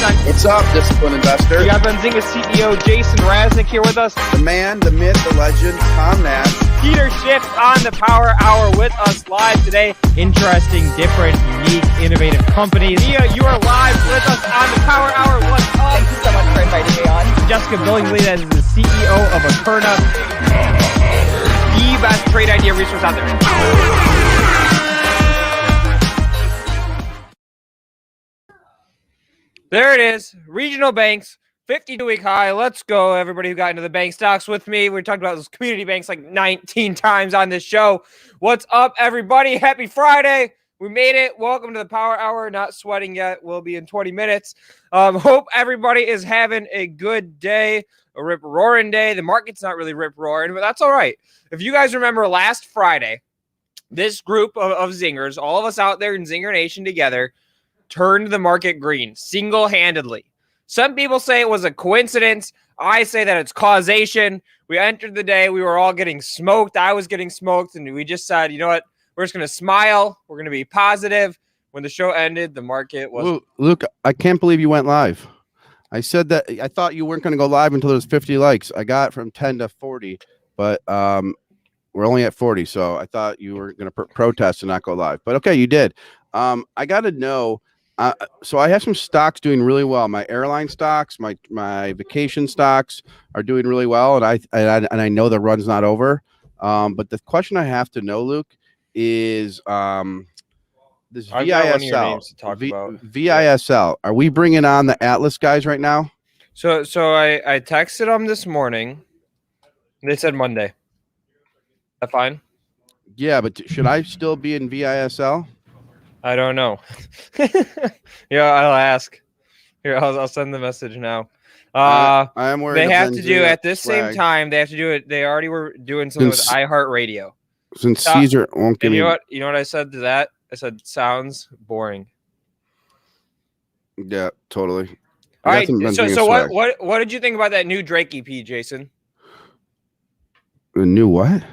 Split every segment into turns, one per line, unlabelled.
What's up, disciplined investor?
We got Benzinga CEO Jason Raznick here with us.
The man, the myth, the legend, Tom Nash.
Peter Schiff on the Power Hour with us live today. Interesting, different, unique, innovative companies. Mia, you are live with us on the Power Hour. What's up?
Thank you so much for inviting me on.
Jessica Billingsley is the CEO of Aperna, the best trade idea resource out there. There it is. Regional banks, 52-week high. Let's go, everybody who got into the bank stocks with me. We talked about those community banks like 19 times on this show. What's up, everybody? Happy Friday. We made it. Welcome to the Power Hour. Not sweating yet. We'll be in 20 minutes. Hope everybody is having a good day, a rip-roaring day. The market's not really rip-roaring, but that's all right. If you guys remember last Friday, this group of zingers, all of us out there in Zinger Nation together, turned the market green single-handedly. Some people say it was a coincidence. I say that it's causation. We entered the day. We were all getting smoked. I was getting smoked. And we just said, you know what? We're just going to smile. We're going to be positive. When the show ended, the market was...
Luke, I can't believe you went live. I said that I thought you weren't going to go live until there was 50 likes. I got from 10 to 40, but we're only at 40. So I thought you were going to protest and not go live. But okay, you did. I got to know... so I have some stocks doing really well. My airline stocks, my vacation stocks are doing really well, and I know the run's not over. But the question I have to know, Luke, is this VISL. VISL. Are we bringing on the Atlas guys right now?
So I texted them this morning. They said Monday. Is that fine?
Yeah, but should I still be in VISL?
I don't know. Yeah, I'll ask. Here, I'll send the message now.
I am worried.
They have to do at this same time. They have to do it. They already were doing something with iHeartRadio.
Since Caesar won't give me.
You know what I said to that? I said sounds boring.
Yeah, totally.
All right. So what did you think about that new Drake EP, Jason?
The new what?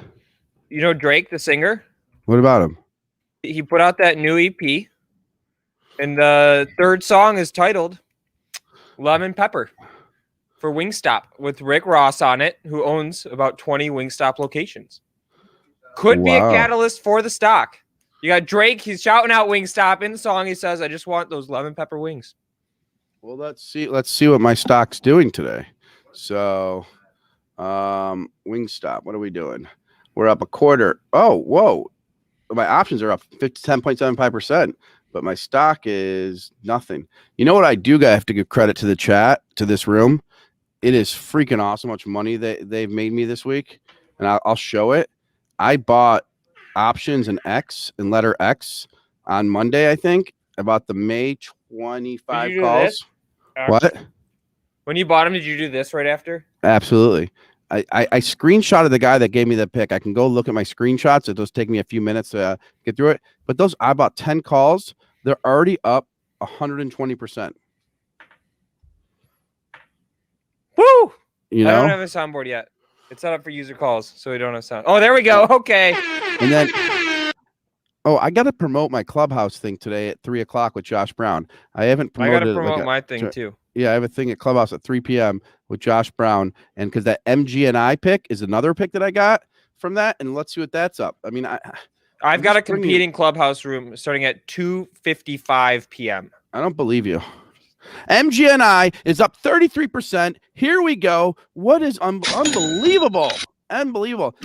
You know Drake, the singer?
What about him?
He put out that new EP, and the third song is titled Lemon Pepper for Wingstop with Rick Ross on it, who owns about 20 Wingstop locations. Could be a catalyst for the stock. You got Drake, he's shouting out Wingstop. In the song, he says, I just want those lemon pepper wings.
Well, let's see what my stock's doing today. So, Wingstop, what are we doing? We're up a quarter. Oh, whoa. My options are up 10.75%, but my stock is nothing. You know what I do? I have to give credit to the chat, to this room. It is freaking awesome how much money they've made me this week, and I'll show it. I bought options in letter X on Monday, I think. I bought the May 25 calls. What?
When you bought them, did you do this right after?
Absolutely. I screenshotted the guy that gave me the pick. I can go look at my screenshots. It does take me a few minutes to get through it. But I bought 10 calls. They're already up 120%.
Woo!
You know?
I don't have a soundboard yet. It's set up for user calls, so we don't have sound. Oh, there we go. Okay.
And then, I got to promote my Clubhouse thing today at 3 o'clock with Josh Brown. I haven't promoted.
I got to promote my thing too.
Yeah, I have a thing at Clubhouse at 3 p.m. with Josh Brown. And because that MGNI pick is another pick that I got from that. And let's see what that's up. I mean,
I've got a competing Clubhouse room starting at 2:55 p.m.
I don't believe you. MGNI is up 33%. Here we go. What is unbelievable? Unbelievable.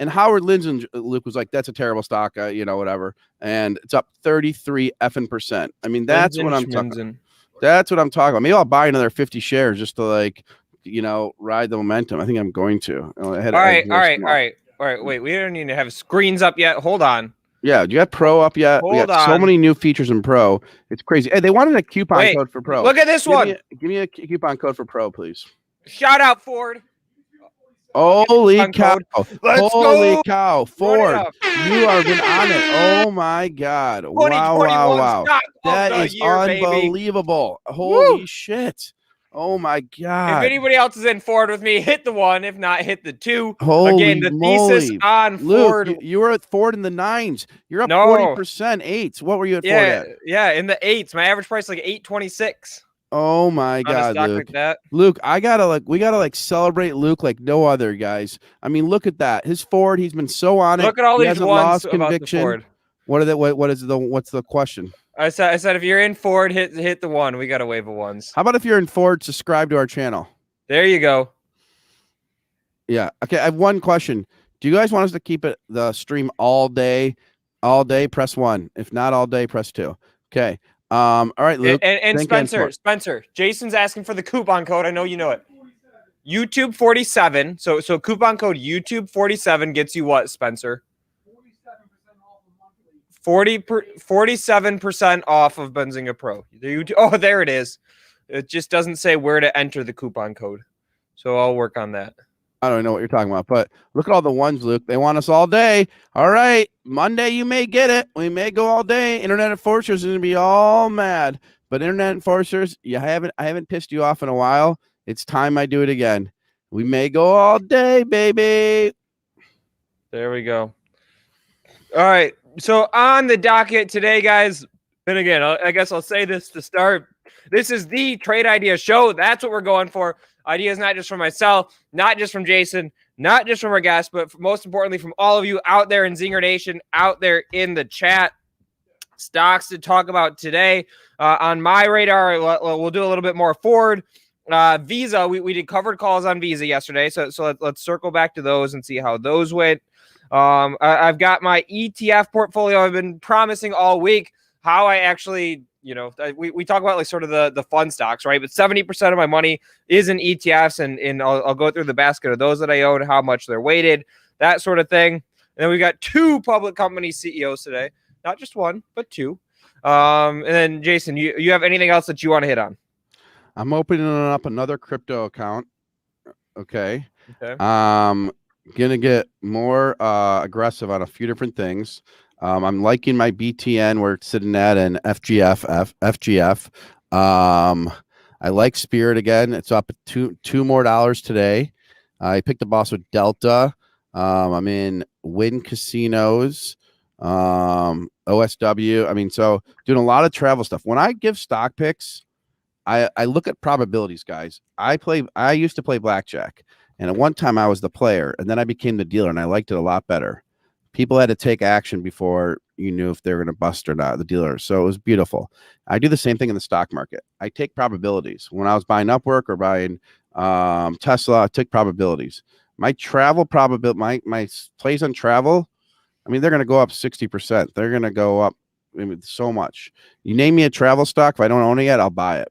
And Howard Lindzen, Luke, was like, that's a terrible stock, whatever. And it's up 33%. I mean, that's what I'm talking. That's what I'm talking about. Maybe I'll buy another 50 shares just to ride the momentum. I think I'm going to.
All right. Wait, we don't need to have screens up yet. Hold on.
Yeah, do you have Pro up yet?
Hold
we got
on.
So many new features in Pro. It's crazy. Hey, they wanted a coupon code for Pro.
Look at this one.
Give me a coupon code for Pro, please.
Shout out Ford.
Holy cow. Holy
go.
cow. Ford, you are been on it. Oh, my God. Wow. That is unbelievable. Baby. Holy shit. Oh, my God.
If anybody else is in Ford with me, hit the 1. If not, hit the 2.
Holy
Again, the
moly.
thesis on
Luke,
Ford.
You were at Ford in the 9s. You're up 40%, 8s. What were you at Ford at?
Yeah, in the 8s. My average price is like $8.26.
Oh my
on a
God,
stock
Luke.
like that.
Luke, we gotta celebrate Luke like no other, guys. I mean, look at that. His Ford, he's been so on it.
Look at all
He
these
hasn't
ones
lost
about the
conviction.
Ford.
What's the question?
I said if you're in Ford, hit the one. We got a wave of ones.
How about if you're in Ford, subscribe to our channel?
There you go.
Yeah. Okay. I have one question. Do you guys want us to keep the stream all day? All day, press 1. If not all day, press 2. Okay. All right, Luke.
And Spencer, Jason's asking for the coupon code. I know you know it. YouTube 47. So coupon code YouTube 47 gets you what, Spencer? 47% off of Benzinga Pro. Oh, there it is. It just doesn't say where to enter the coupon code. So I'll work on that.
I don't know what you're talking about, but look at all the ones, Luke. They want us all day. All right. Monday, you may get it. We may go all day. Internet Enforcers are going to be all mad. But Internet Enforcers, I haven't pissed you off in a while. It's time I do it again. We may go all day, baby.
There we go. All right. So on the docket today, guys, and again, I guess I'll say this to start. This is the Trade Idea Show. That's what we're going for. Ideas not just from myself, not just from Jason, not just from our guests, but most importantly from all of you out there in Zinger Nation, out there in the chat. Stocks to talk about today. On my radar, we'll do a little bit more Ford. Visa, we did covered calls on Visa yesterday, so let's circle back to those and see how those went. I've got my ETF portfolio. I've been promising all week how I actually, we talk about like sort of the fun stocks, right? But 70% of my money is in ETFs, and I'll go through the basket of those that I own, how much they're weighted, that sort of thing. And then we got 2 public company CEOs today, not just one, but 2. And then Jason, you have anything else that you want to hit on?
I'm opening up another crypto account. Okay. Gonna get more aggressive on a few different things. I'm liking my BTN where it's sitting at an FGF. I like Spirit again. It's up $2 more today. I picked the boss with Delta. I'm in Wynn Casinos, OSW. I mean, so doing a lot of travel stuff. When I give stock picks, I look at probabilities, guys. I used to play blackjack, and at one time I was the player, and then I became the dealer, and I liked it a lot better. People had to take action before you knew if they were going to bust or not, the dealer. So it was beautiful. I do the same thing in the stock market. I take probabilities. When I was buying Upwork or buying Tesla, I took probabilities. My travel probability, my plays on travel, I mean, they're going to go up 60%. They're going to go up so much. You name me a travel stock, if I don't own it yet, I'll buy it.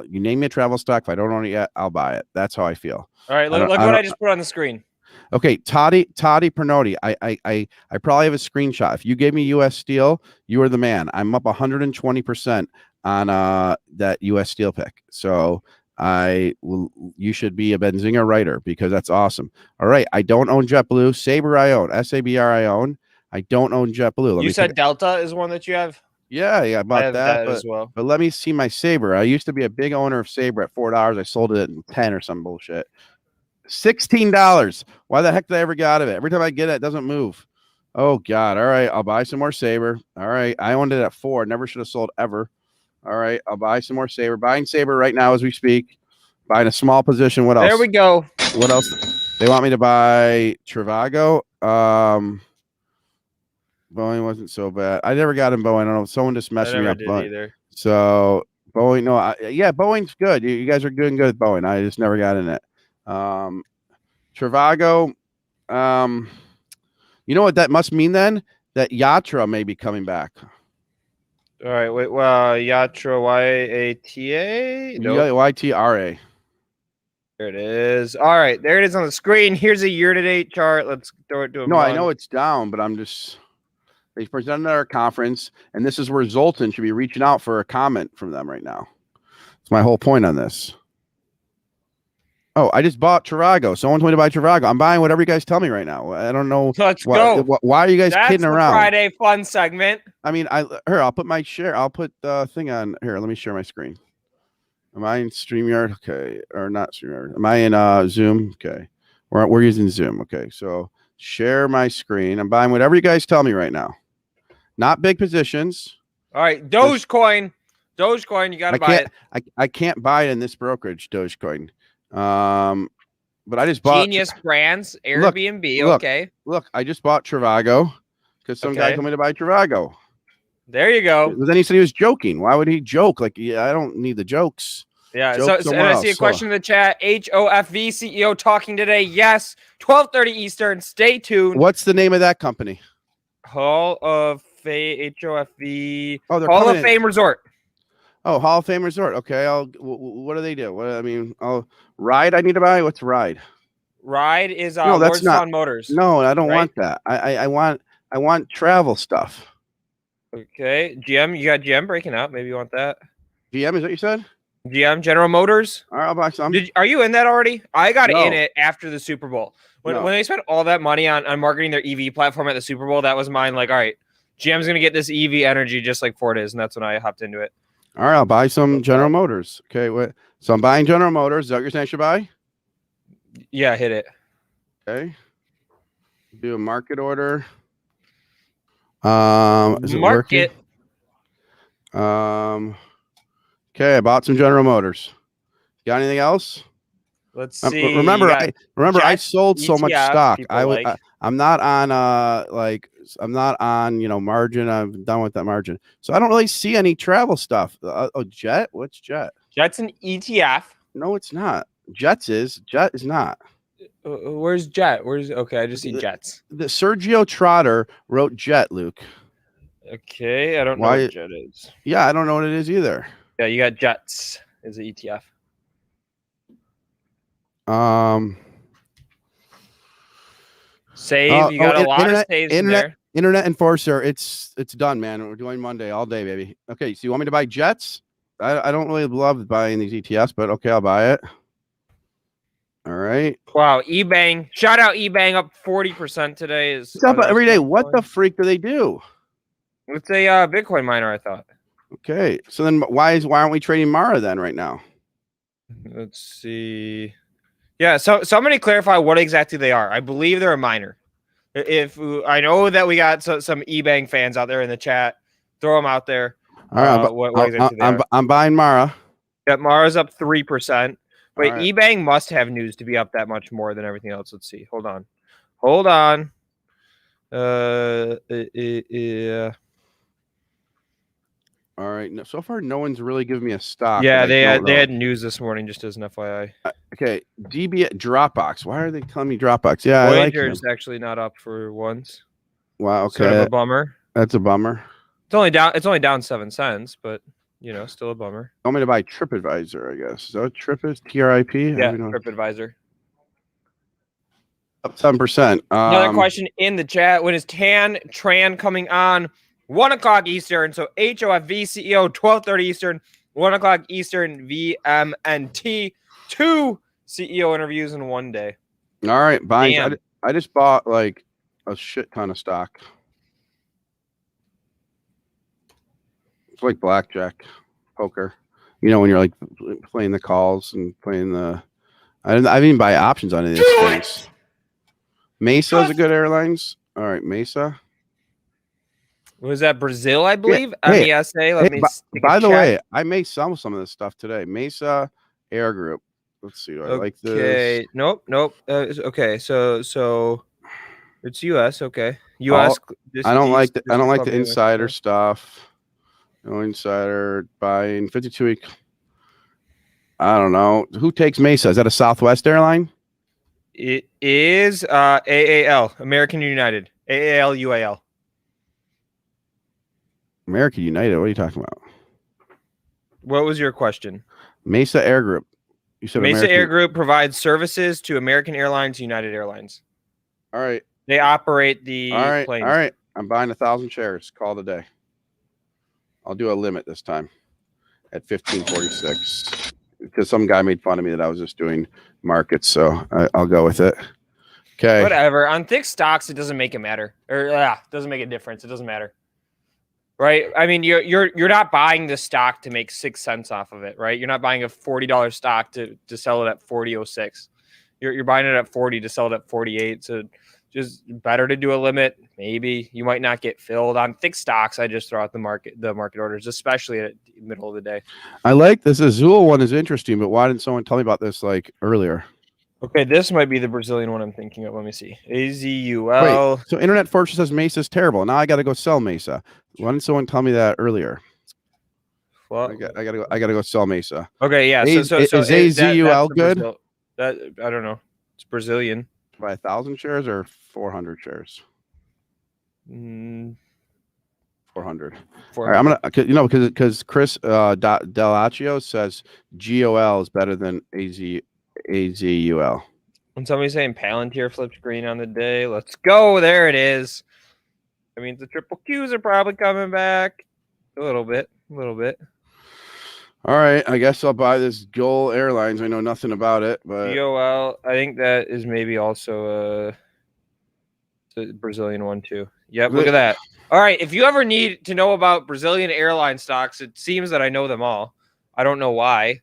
You name me a travel stock, if I don't own it yet, I'll buy it. That's how I feel.
All right, look what I just put on the screen.
Okay, Toddy Pernotti. I probably have a screenshot. If you gave me U.S. Steel, you are the man. I'm up 120% on that U.S. Steel pick. So you should be a Benzinga writer because that's awesome. All right, I don't own JetBlue. Sabre I own. SABR I own. I don't own JetBlue.
You said Delta is one that you have?
Yeah, I bought that
as well.
But let me see my Sabre. I used to be a big owner of Sabre at $4. I sold it at 10 or some bullshit. $16. Why the heck did I ever get out of it? Every time I get it, it doesn't move. Oh God. All right. I'll buy some more Sabre. All right. I owned it at 4. Never should have sold ever. All right. I'll buy some more Sabre. Buying Sabre right now as we speak. Buying a small position. What else?
There we go.
What else? They want me to buy Trivago. Boeing wasn't so bad. I never got in Boeing. I don't know. Someone just messed me up.
Either.
So Boeing, no, yeah, Boeing's good. You guys are doing good with Boeing. I just never got in it. Trivago, you know what that must mean then? That Yatra may be coming back.
All right, wait, Yatra, Y-A-T-A?
Nope. Y-T-R-A.
There it is. All right, there it is on the screen. Here's a year-to-date chart. Let's throw it to a
No, I know it's down, but they presented at our conference, and this is where Zoltan should be reaching out for a comment from them right now. That's my whole point on this. Oh, I just bought Trivago. Someone told me to buy Trivago. I'm buying whatever you guys tell me right now. I don't know.
Let's go.
Why are you guys kidding around?
Friday fun segment.
I mean, I'll put my share. I'll put the thing on here. Let me share my screen. Am I in StreamYard? Okay, or not StreamYard? Am I in Zoom? Okay, we're using Zoom. Okay, so share my screen. I'm buying whatever you guys tell me right now. Not big positions.
All right, Dogecoin Dogecoin, you gotta
I
buy
can't.
it.
I can't buy it in this brokerage, Dogecoin. But I just bought.
Genius Brands,
Look,
Airbnb.
look,
Okay.
look. I just bought Trivago because some guy
Okay.
told me to buy Trivago.
There you go.
But then he said he was joking. Why would he joke? Like, yeah, I don't need the jokes.
Yeah.
Joke
So
somewhere
and I see a
else.
question in the chat. HOFV CEO talking today. Yes. 12:30 Eastern. Stay tuned.
What's the name of that company?
Hall of Fame. HOFV.
Oh, they're
Hall
coming
of
in.
Fame Resort.
Oh, Hall of Fame Resort. Okay, what do they do? What I mean, Ride. I need to buy. What's Ride?
Ride is
No, that's
Lord's
not.
Lawn Motors.
No, I don't
right?
want that. I want travel stuff.
Okay. GM, you got GM breaking out. Maybe you want that.
GM is what you said?
GM, General Motors.
All right, I'll buy some.
Are you in that already? I got
No.
in it after the Super Bowl. When
No.
they spent all that money on marketing their EV platform at the Super Bowl, that was mine. Like, all right, GM's gonna get this EV energy just like Ford is, and that's when I hopped into it.
All right, I'll buy some General Motors. Okay, what? So I'm buying General Motors. Is that what you're saying I should buy?
Yeah, hit it.
Okay. Do a market order. Is it
Market.
working? Okay, I bought some General Motors. Got anything else?
Let's see.
Remember, I
Jets,
sold so much
ETF,
stock.
people
I'm not on I'm not on margin. I'm done with that margin. So I don't really see any travel stuff. Jet? What's Jet?
Jet's an ETF.
No, it's not. Jet is not.
Where's Jet? Okay? I just see Jets.
The Sergio Trotter wrote Jet, Luke.
Okay, I don't know what Jet is.
Yeah, I don't know what it is either.
Yeah, you got Jets as an ETF. Save. You got a lot of saves in there.
Internet Enforcer. It's done, man. We're doing Monday all day, baby. Okay, so you want me to buy Jets? I don't really love buying these ETFs, but okay, I'll buy it. All right.
Wow, eBang. Shout out eBang up 40% today.
It's up every day. What the freak do they do?
It's a Bitcoin miner, I thought.
Okay, so then why aren't we trading Mara then right now?
Let's see. Yeah, so somebody clarify what exactly they are. I believe they're a miner. If I know that we got some eBang fans out there in the chat, throw them out there.
All right, I'm buying Mara.
Yeah, Mara's up 3%. But
right.
eBang must have news to be up that much more than everything else. Let's see. Hold on. Yeah.
All right. So far, no one's really given me a stock.
Yeah, they had news this morning, just as an FYI.
Okay, DB Dropbox. Why are they telling me Dropbox? Yeah,
Voyager's actually not up for once.
Wow. Okay,
sort of a bummer.
That's a bummer.
It's only down 7 cents, but still a bummer.
I want me to buy TripAdvisor, I guess. Is that what Trip is? TRIP?
Yeah, TripAdvisor.
Up 7%.
Another question in the chat. When is Tran coming on? 1 o'clock Eastern. So HOFV CEO, 12:30 Eastern, 1 o'clock Eastern, VMNT. 2 CEO interviews in one day.
All right, buying. I just bought like a shit ton of stock. It's like blackjack, poker. When you're like playing the calls and playing the. I didn't even buy options on any of these things. Mesa is a good airlines. All right, Mesa.
Was that Brazil, I believe?
Yeah.
MESA.
By the way, I may sell some of this stuff today. Mesa Air Group. Let's see. Do I like this?
Okay. Nope. Okay. So it's US. Okay. US.
I don't like the insider stuff. No insider buying 52-week. I don't know. Who takes Mesa? Is that a Southwest airline?
It is AAL, American United. AAL, UAL.
American United. What are you talking about?
What was your question?
Mesa Air Group. You said
Mesa Air Group provides services to American Airlines, United Airlines.
All right.
They operate the planes.
All right. I'm buying 1,000 shares. Call it a day. I'll do a limit this time at 1546 because some guy made fun of me that I was just doing markets, so I'll go with it. Okay.
Whatever. On thick stocks, it doesn't make it matter, or doesn't make a difference. It doesn't matter, right? I mean, you're not buying the stock to make 6 cents off of it, right? You're not buying a $40 stock to sell it at 40.06. You're buying it at 40 to sell it at 48. So just better to do a limit. Maybe you might not get filled on thick stocks. I just throw out the market orders, especially at the middle of the day.
I like this Azul one is interesting, but why didn't someone tell me about this like earlier?
Okay, this might be the Brazilian one I'm thinking of. Let me see. AZUL.
Wait, so Internet Fortune says Mesa's terrible. Now I got to go sell Mesa. Why didn't someone tell me that earlier?
Well,
I gotta go sell Mesa.
okay, yeah.
Is AZUL good?
That I don't know. It's Brazilian.
By 1,000 shares or 400 shares? 400. All right, I'm gonna, because Chris Delaccio says GOL is better than AZUL.
When somebody's saying Palantir flipped green on the day, let's go. There it is. I mean, the triple Qs are probably coming back a little bit.
All right, I guess I'll buy this GOL Airlines. I know nothing about it, but
GOL, I think that is maybe also the Brazilian one too. Yep, look at that. All right, if you ever need to know about Brazilian airline stocks, it seems that I know them all. I don't know why.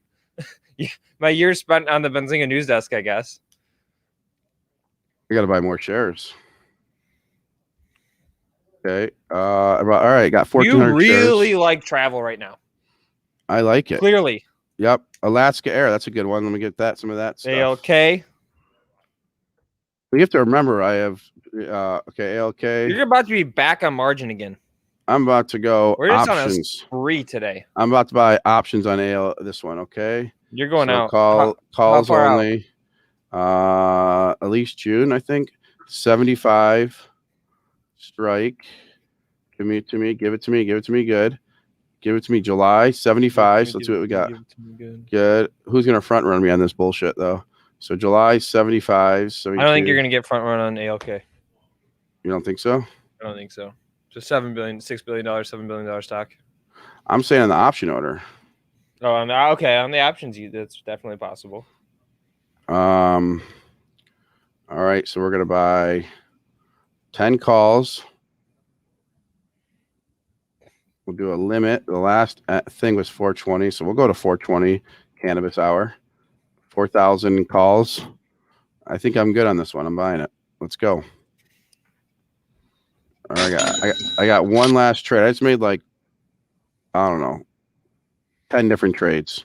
My years spent on the Benzinga news desk, I guess.
I got to buy more shares. Okay. All right, got 1,400
You really
shares.
like travel right now.
I like it.
Clearly.
Yep. Alaska Air. That's a good one. Let me get some of that stuff.
ALK.
We have to remember I have okay, ALK.
You're about to be back on margin again.
I'm about to go
We're just
options.
on a spree today.
I'm about to buy options on this one, okay?
You're going
so
out.
Calls
how far
only. At least June, I think. 75 strike. Give it to me. Good. Give it to me July 75. So let's see what we got. Good. Who's gonna front run me on this bullshit though? So July 75. 72.
I don't think you're gonna get front run on ALK.
You don't think so?
I don't think so. Just $6 billion, $7 billion stock.
I'm saying on the option order.
Oh, on the options, that's definitely possible.
All right, so we're gonna buy 10 calls. We'll do a limit. The last thing was 420, so we'll go to 420 cannabis hour. 4,000 calls. I think I'm good on this one. I'm buying it. Let's go. All right, I got one last trade. I just made like, I don't know, 10 different trades.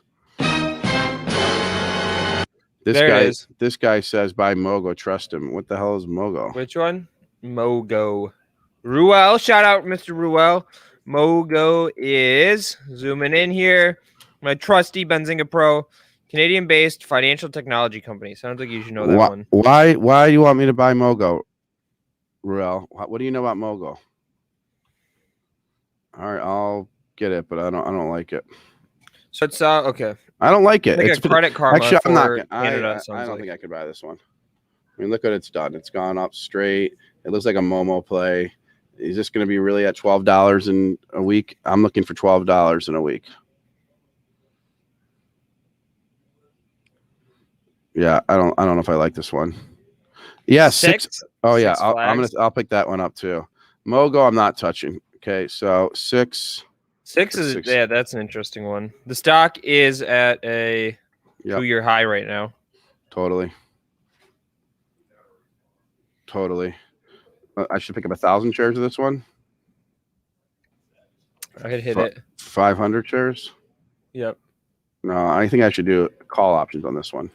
This guy says buy Mogo, trust him. What the hell is Mogo?
Which one? Mogo. Ruel, shout out Mr. Ruel. Mogo is zooming in here. My trusty Benzinga Pro, Canadian-based financial technology company. Sounds like you should know that one.
Why do you want me to buy Mogo, Ruel? What do you know about Mogo? All right, I'll get it, but I don't like it.
So it's okay.
I don't like it.
Like
it's
a credit card.
Actually, I'm not.
Canada,
I don't think I could buy this one. I mean, look what it's done. It's gone up straight. It looks like a Momo play. Is this going to be really at $12 in a week? I'm looking for $12 in a week. Yeah, I don't know if I like this one. Yeah, six. Oh yeah, I'll pick that one up too. Mogo, I'm not touching. Okay, so six.
Six is yeah, that's an interesting one. The stock is at a 2-year high right now.
Totally. I should pick up 1,000 shares of this one.
I could hit it.
500 shares.
Yep.
No, I think I should do call options on this one.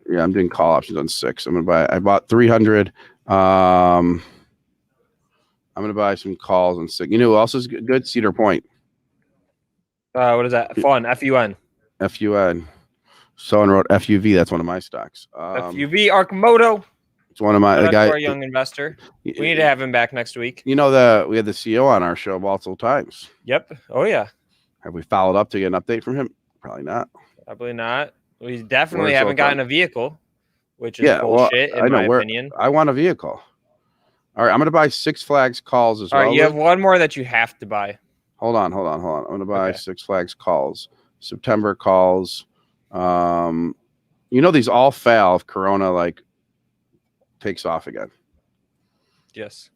Yeah, I'm doing call options on 6. I bought 300. I'm gonna buy some calls on 6. You know who else is good? Cedar Point.
What is that? Fun. FUN.
FUN. Someone wrote FUV. That's one of my stocks.
FUV Arcmoto.
It's one of my guy.
Our young investor. We need to have him back next week.
You know we had the CEO on our show multiple times.
Yep. Oh yeah.
Have we followed up to get an update from him? Probably not.
Probably not. We definitely haven't gotten a vehicle, which is bullshit
well,
in my opinion.
I want a vehicle. All right, I'm going to buy Six Flags calls as well.
All right, you have one more that you have to buy.
Hold on. I'm going to buy Six Flags calls. September calls. These all fail if Corona takes off again.
Yes.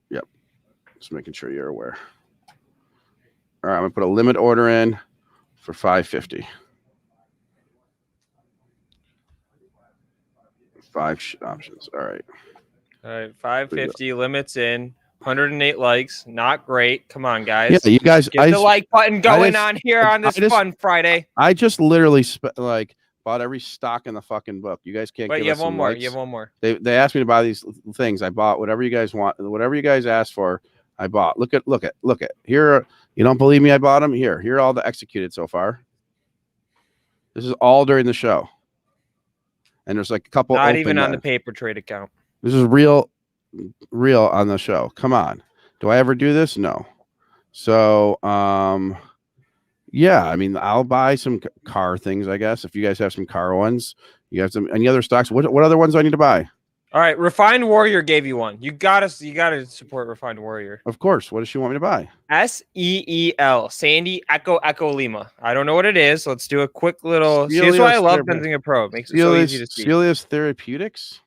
Yep. Just making sure you're aware. All right, I'm going to put a limit order in for 550. 5 options. All right.
All right, 550 limits in, 108 likes. Not great. Come on, guys.
Yeah, you guys.
Get the like button going
just-
on here on this fun Friday.
I just literally bought every stock in the fucking book. You guys can't.
But
give
you
us
have one
some
more.
likes.
You have one more.
They asked me to buy these things. I bought whatever you guys want, whatever you guys asked for. I bought. Look at here. You don't believe me? I bought them. Here are all the executed so far. This is all during the show, and there's like a couple.
Not even on the paper trade account.
This is real on the show. Come on. Do I ever do this? No. So, yeah, I mean, I'll buy some car things, I guess. If you guys have some car ones, you have some any other stocks. What other ones do I need to buy?
All right, Refined Warrior gave you one. You gotta support Refined Warrior.
Of course. What does she want me to buy?
SEEL, Sandy Echo Lima. I don't know what it is. Let's do a quick little. See, that's why I love Benzinga Pro. It makes it so easy to see.
Celius Therapeutics.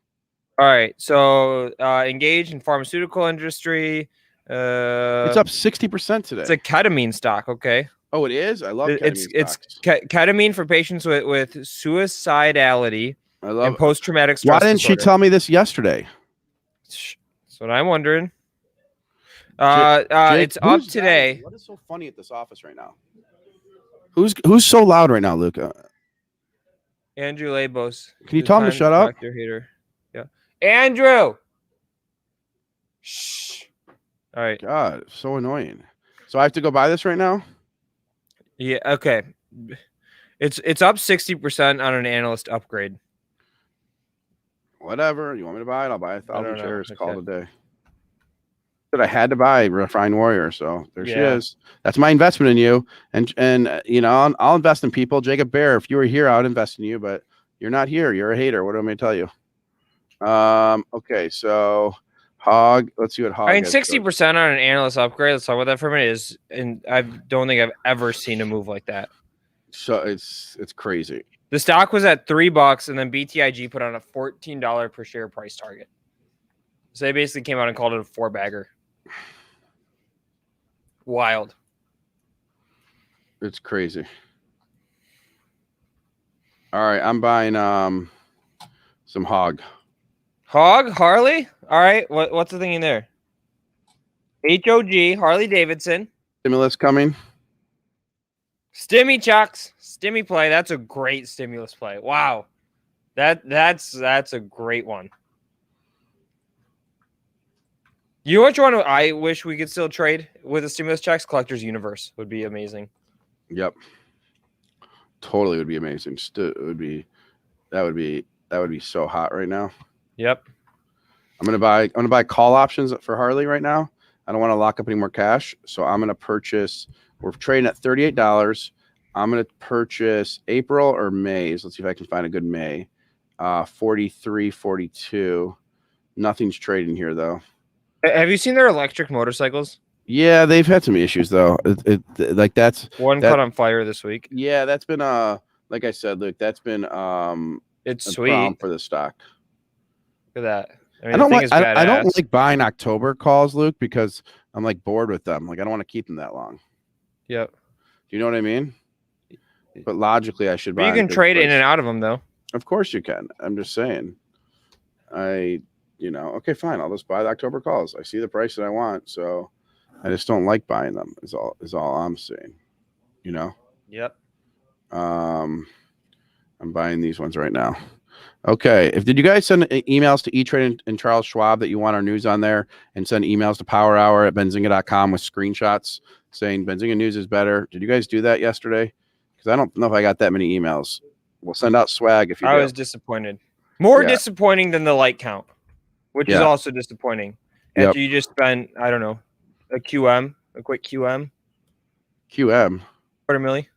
All right, so engaged in pharmaceutical industry.
It's up 60% today.
It's a ketamine stock. Okay.
Oh, it is. I love ketamine
it's ketamine for patients with suicidality.
I love
and post-traumatic stress.
Why didn't she tell me this yesterday?
That's what I'm wondering. It's up today.
What is so funny at this office right now? Who's so loud right now, Luca?
Andrew Labos.
Can you tell him to shut up?
Yeah. Andrew. Shh. All right.
God, so annoying. So I have to go buy this right now?
Yeah. Okay. It's up 60% on an analyst upgrade.
Whatever. You want me to buy it? I'll buy 1,000 shares.
Okay.
Call it a day. But I had to buy Refined Warrior, so there she is. That's my investment in you. And you know, I'll invest in people. Jacob Bear, if you were here, I would invest in you, but you're not here. You're a hater. What do I mean to tell you? Okay, so Hog. Let's see what Hog.
I mean, 60% on an analyst upgrade. Let's talk about that for a minute. And I don't think I've ever seen a move like that.
So it's crazy.
The stock was at $3, and then BTIG put on a $14 per share price target. So they basically came out and called it a 4-bagger. Wild.
It's crazy. All right, I'm buying some Hog.
Hog, Harley? All right, what's the thing in there? HOG, Harley Davidson.
Stimulus coming.
Stimmy chucks, stimmy play. That's a great stimulus play. Wow, that's a great one. You know which one I wish we could still trade with the stimulus checks? Collector's Universe would be amazing.
Yep, totally would be amazing. That would be so hot right now.
Yep.
I'm gonna buy call options for Harley right now. I don't want to lock up any more cash, so I'm gonna purchase. We're trading at $38. I'm going to purchase April or May. So let's see if I can find a good May. 43, 42. Nothing's trading here, though.
Have you seen their electric motorcycles?
Yeah, they've had some issues, though. Like that's
one caught on fire this week.
Yeah, that's been like I said, Luke, that's been
it's
a
sweet
problem for the stock.
Look at that. I mean,
I don't like buying October calls, Luke, because I'm like bored with them. Like I don't want to keep them that long.
Yep.
Do you know what I mean? But logically, I should buy.
But you can trade in and out of them, though.
Of course you can. I'm just saying. Okay, fine. I'll just buy the October calls. I see the price that I want, so I just don't like buying them. Is all I'm saying. You know.
Yep.
I'm buying these ones right now. Okay. Did you guys send emails to E-Trade and Charles Schwab that you want our news on there, and send emails to powerhour@benzinga.com with screenshots saying Benzinga news is better? Did you guys do that yesterday? Because I don't know if I got that many emails. We'll send out swag if you.
I was disappointed. More disappointing than the like count, which is also disappointing. After you just spent, I don't know, a quick QM.
QM.
Quarter milli.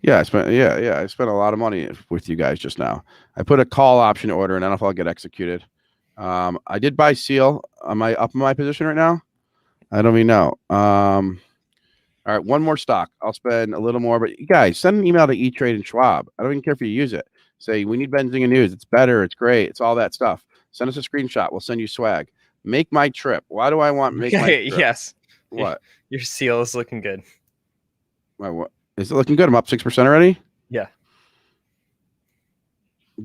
Yeah, I spent a lot of money with you guys just now. I put a call option order, and I don't know if I'll get executed. I did buy Seal. Am I up in my position right now? I don't even know. All right, one more stock. I'll spend a little more, but you guys send an email to E-Trade and Schwab. I don't even care if you use it. Say we need Benzinga news. It's better. It's great. It's all that stuff. Send us a screenshot. We'll send you swag. Make my trip. Why do I want make my trip?
Yes.
What?
Your Seal is looking good.
What? Is it looking good? I'm up 6% already.
Yeah.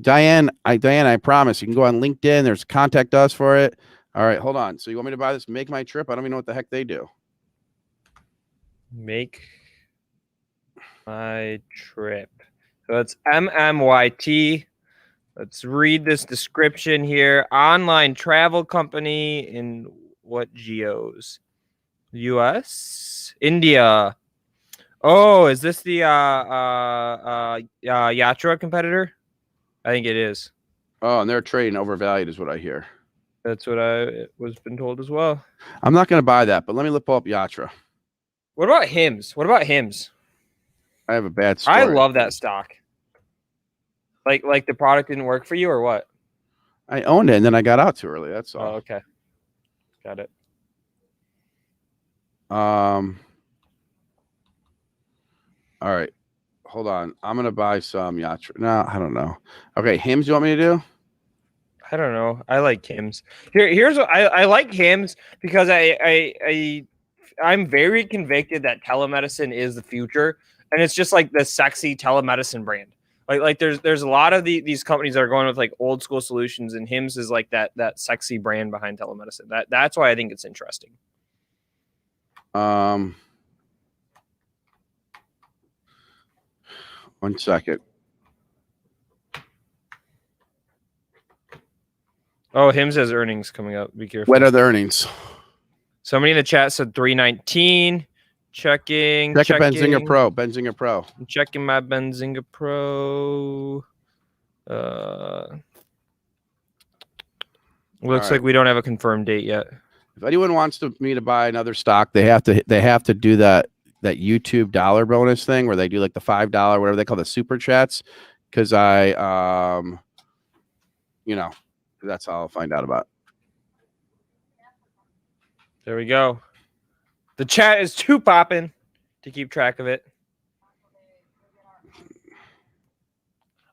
Diane, I promise you can go on LinkedIn. There's contact us for it. All right, hold on. So you want me to buy this? Make my trip? I don't even know what the heck they do.
Make my trip. So it's MMYT. Let's read this description here. Online travel company in what geos? US? India. Oh, is this the Yatra competitor? I think it is.
Oh, and they're trading overvalued is what I hear.
That's what I was been told as well.
I'm not going to buy that, but let me pull up Yatra.
What about Hims?
I have a bad story.
I love that stock. Like the product didn't work for you or what?
I owned it and then I got out too early. That's all.
Oh, okay. Got it.
All right. Hold on. I'm going to buy some Yatra. No, I don't know. Okay. Hims, you want me to do?
I don't know. I like Hims. Here's what I like Hims because I'm very convicted that telemedicine is the future, and it's just like the sexy telemedicine brand. Like there's a lot of these companies that are going with like old school solutions, and Hims is like that sexy brand behind telemedicine. That's why I think it's interesting.
1 second.
Oh, Hims has earnings coming up. Be careful.
When are the earnings?
Somebody in the chat said 319. Checking.
Benzinga Pro. Benzinga Pro.
I'm checking my Benzinga Pro. Looks like we don't have a confirmed date yet.
If anyone wants me to buy another stock, they have to do that YouTube dollar bonus thing where they do like the $5, whatever they call the super chats. Because that's all I'll find out about.
There we go. The chat is too popping to keep track of it.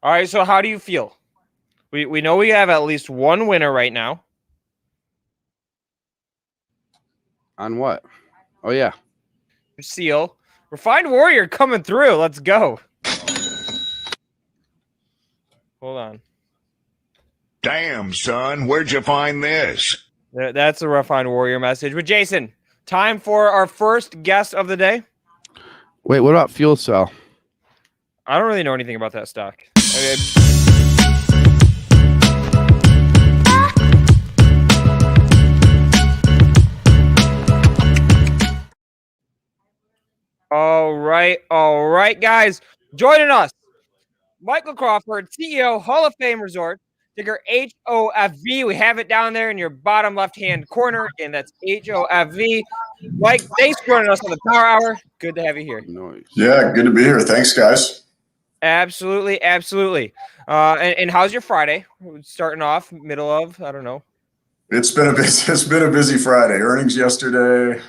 All right, so how do you feel? We know we have at least one winner right now.
On what? Oh, yeah.
Seal. Refined Warrior coming through. Let's go. Hold on.
Damn, son, where'd you find this?
That's a Refined Warrior message. But Jason, time for our first guest of the day.
Wait, what about Fuel Cell?
I don't really know anything about that stock. Okay. All right, guys. Joining us, Michael Crawford, CEO, Hall of Fame Resort, ticker HOFV. We have it down there in your bottom left-hand corner, and that's HOFV. Mike, thanks for joining us on the Power Hour. Good to have you here.
Noise.
Yeah, good to be here. Thanks, guys.
Absolutely. And how's your Friday? Starting off, middle of, I don't know.
It's been a busy Friday. Earnings yesterday,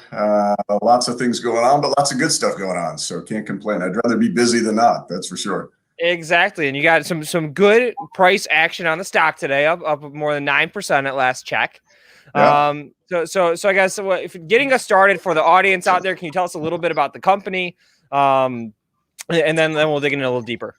lots of things going on, but lots of good stuff going on. So can't complain. I'd rather be busy than not. That's for sure.
Exactly. And you got some good price action on the stock today, up more than 9% at last check.
Yeah.
So I guess if getting us started for the audience out there, can you tell us a little bit about the company? And then we'll dig in a little deeper.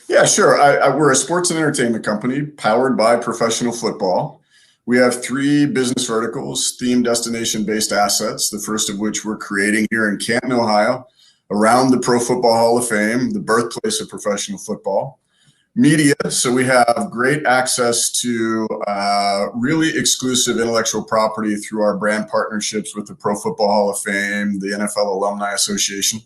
Yeah, sure. We're a sports and entertainment company powered by professional football. We have 3 business verticals, theme destination-based assets, the first of which we're creating here in Canton, Ohio, around the Pro Football Hall of Fame, the birthplace of professional football. Media, so we have great access to really exclusive intellectual property through our brand partnerships with the Pro Football Hall of Fame, the NFL Alumni Association,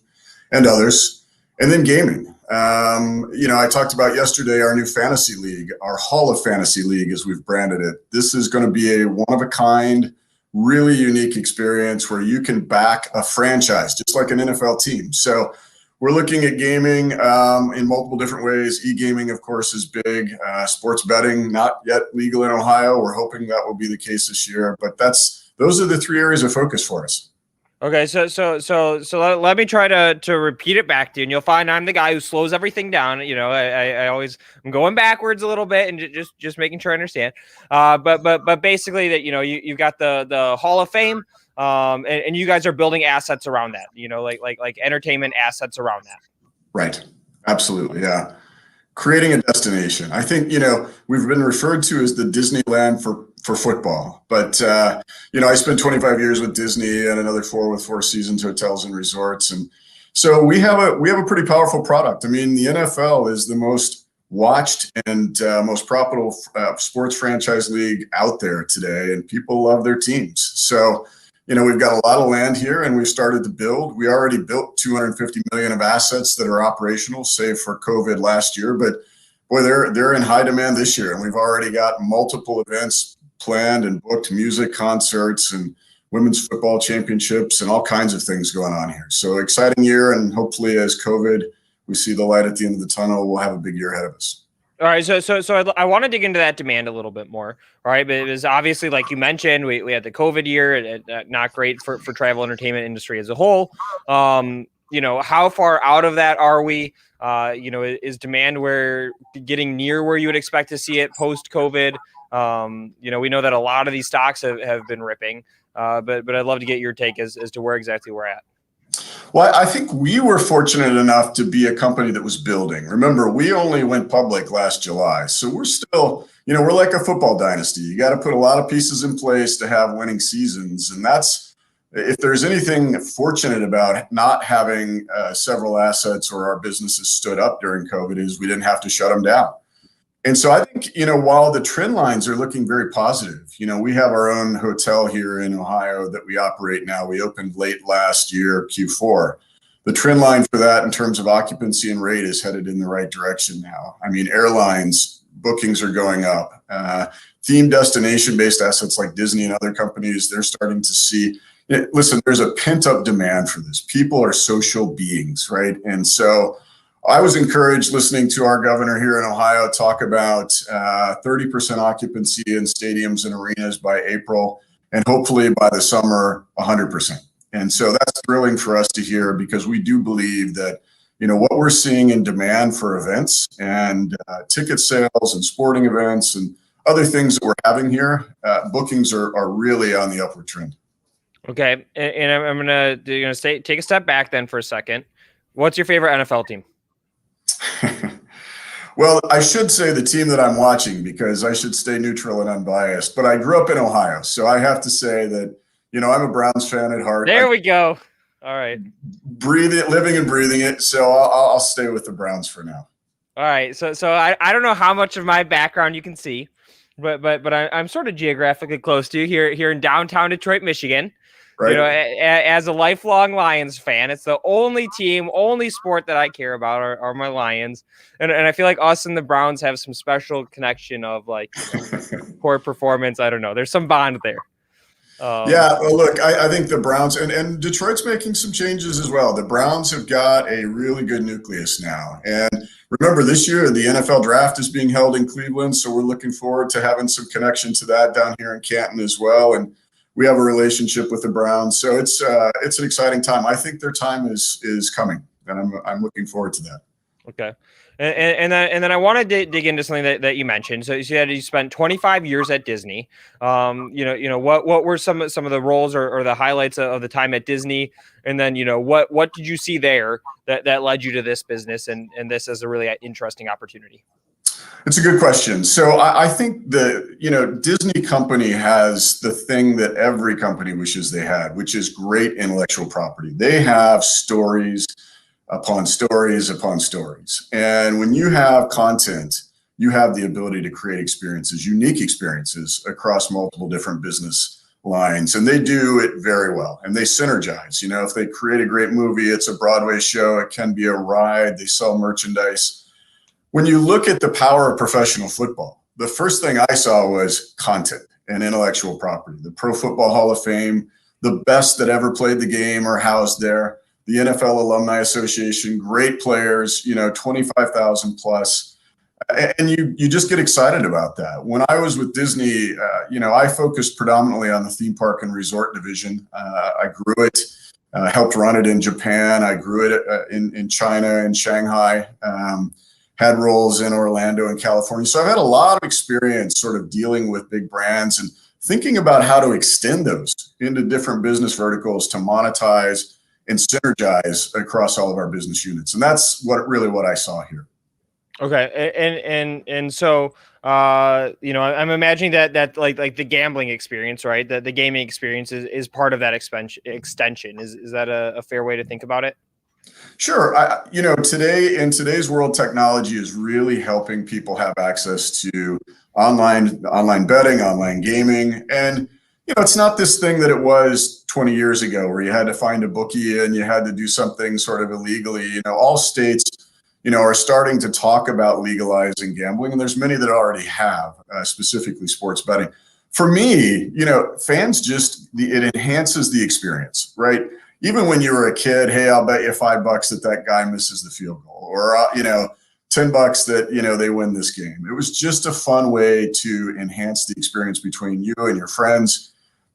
and others. And then gaming. I talked about yesterday our new fantasy league, our Hall of Fantasy League, as we've branded it. This is going to be a one-of-a-kind, really unique experience where you can back a franchise, just like an NFL team. So we're looking at gaming in multiple different ways. E-gaming, of course, is big. Sports betting, not yet legal in Ohio. We're hoping that will be the case this year. But those are the 3 areas of focus for us.
Okay, so let me try to repeat it back to you, and you'll find I'm the guy who slows everything down. I'm going backwards a little bit and just making sure I understand. But basically that you've got the Hall of Fame, and you guys are building assets around that. Like entertainment assets around that.
Right. Absolutely. Yeah. Creating a destination. I think, we've been referred to as the Disneyland for football, but, I spent 25 years with Disney and another 4 with Four Seasons hotels and resorts. And so we have a pretty powerful product. I mean, the NFL is the most watched and most profitable sports franchise league out there today, and people love their teams. So, we've got a lot of land here, and we've started to build. We already built 250 million of assets that are operational, save for COVID last year. But boy, they're in high demand this year, and we've already got multiple events planned and booked, music concerts and women's football championships and all kinds of things going on here. So exciting year, and hopefully, as we see the light at the end of the tunnel, we'll have a big year ahead of us.
All right, so I want to dig into that demand a little bit more. All right, but it was obviously, like you mentioned, we had the COVID year, not great for travel entertainment industry as a whole. How far out of that are we? Is demand getting near where you would expect to see it post COVID? We know that a lot of these stocks have been ripping, but I'd love to get your take as to where exactly we're at.
Well, I think we were fortunate enough to be a company that was building. Remember, we only went public last July. So we're still, we're like a football dynasty. You got to put a lot of pieces in place to have winning seasons. And if there's anything fortunate about not having several assets or our businesses stood up during COVID, is we didn't have to shut them down. And so I think, while the trend lines are looking very positive, we have our own hotel here in Ohio that we operate now. We opened late last year, Q4. The trend line for that in terms of occupancy and rate is headed in the right direction now. I mean, airlines, bookings are going up. Theme destination-based assets like Disney and other companies, they're starting to see, listen, there's a pent-up demand for this. People are social beings, right? And so I was encouraged listening to our governor here in Ohio talk about 30% occupancy in stadiums and arenas by April, and hopefully by the summer, 100%. And so that's thrilling for us to hear, because we do believe that, what we're seeing in demand for events and ticket sales and sporting events and other things that we're having here, bookings are really on the upward trend.
Okay, and I'm gonna take a step back then for a second. What's your favorite NFL team?
Well, I should say the team that I'm watching, because I should stay neutral and unbiased, but I grew up in Ohio. So I have to say that, I'm a Browns fan at heart.
There we go. All right.
Breathe it, living and breathing it. So I'll stay with the Browns for now.
All right. So I don't know how much of my background you can see, but I'm sort of geographically close to you here in downtown Detroit, Michigan.
Right.
As a lifelong Lions fan, it's the only sport that I care about are my Lions. And I feel like us and the Browns have some special connection of like poor performance. I don't know. There's some bond there.
Yeah, well, look, I think the Browns and Detroit's making some changes as well. The Browns have got a really good nucleus now. And remember, this year, the NFL draft is being held in Cleveland. So we're looking forward to having some connection to that down here in Canton as well. And we have a relationship with the Browns. So it's an exciting time. I think their time is coming, and I'm looking forward to that.
Okay. And then I want to dig into something that you mentioned. So you said you spent 25 years at Disney. What were some of the roles or the highlights of the time at Disney? And then, what did you see there that led you to this business and this as a really interesting opportunity?
It's a good question. So I think Disney company has the thing that every company wishes they had, which is great intellectual property. They have stories upon stories upon stories. And when you have content, you have the ability to create experiences, unique experiences across multiple different business lines. And they do it very well. And they synergize. If they create a great movie, it's a Broadway show, it can be a ride, they sell merchandise. When you look at the power of professional football, the first thing I saw was content and intellectual property. The Pro Football Hall of Fame, the best that ever played the game are housed there. The NFL Alumni Association, great players, 25,000 plus. And you just get excited about that. When I was with Disney, I focused predominantly on the theme park and resort division. I grew it, helped run it in Japan. I grew it in China and Shanghai. Had roles in Orlando and California. So I've had a lot of experience sort of dealing with big brands and thinking about how to extend those into different business verticals to monetize and synergize across all of our business units. And that's what I saw here.
Okay, and so I'm imagining that like the gambling experience, right? The gaming experience is part of that extension. Is that a fair way to think about it?
Sure. Today in today's world, technology is really helping people have access to online betting, online gaming, and it's not this thing that it was 20 years ago where you had to find a bookie and you had to do something sort of illegally. All states, are starting to talk about legalizing gambling, and there's many that already have, specifically sports betting. For me, fans it enhances the experience, right? Even when you were a kid, hey, I'll bet you $5 that guy misses the field goal, or $10 that they win this game. It was just a fun way to enhance the experience between you and your friends.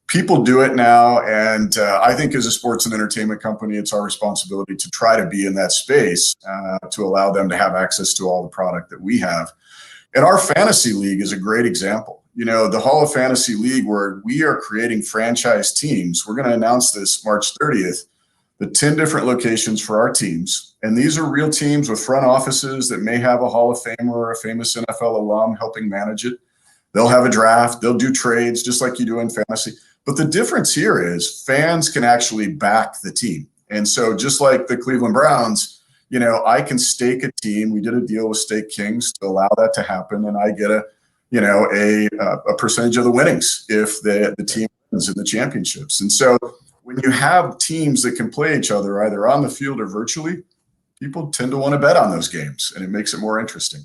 People do it now, and I think as a sports and entertainment company, it's our responsibility to try to be in that space to allow them to have access to all the product that we have. And our fantasy league is a great example. The Hall of Fantasy League, where we are creating franchise teams. We're going to announce this March 30th, the 10 different locations for our teams. And these are real teams with front offices that may have a Hall of Famer or a famous NFL alum helping manage it. They'll have a draft. They'll do trades just like you do in fantasy. But the difference here is fans can actually back the team. And so just like the Cleveland Browns, I can stake a team. We did a deal with Stake Kings to allow that to happen. And I get a percentage of the winnings if the team wins in the championships. And so when you have teams that can play each other either on the field or virtually, people tend to want to bet on those games, and it makes it more interesting.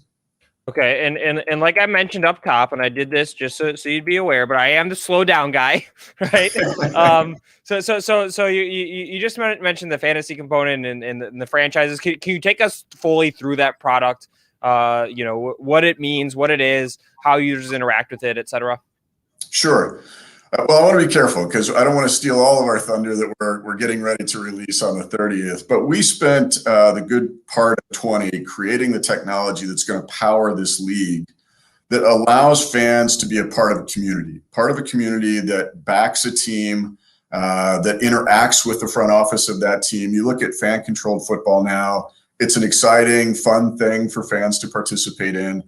Okay, and like I mentioned up top, and I did this just so you'd be aware, but I am the slow down guy, right? So you just mentioned the fantasy component and the franchises. Can you take us fully through that product? What it means, what it is, how users interact with it, etc.
Sure. Well, I want to be careful because I don't want to steal all of our thunder that we're getting ready to release on the 30th. But we spent the good part of 20 creating the technology that's going to power this league that allows fans to be a part of a community that backs a team, that interacts with the front office of that team. You look at fan-controlled football now. It's an exciting, fun thing for fans to participate in.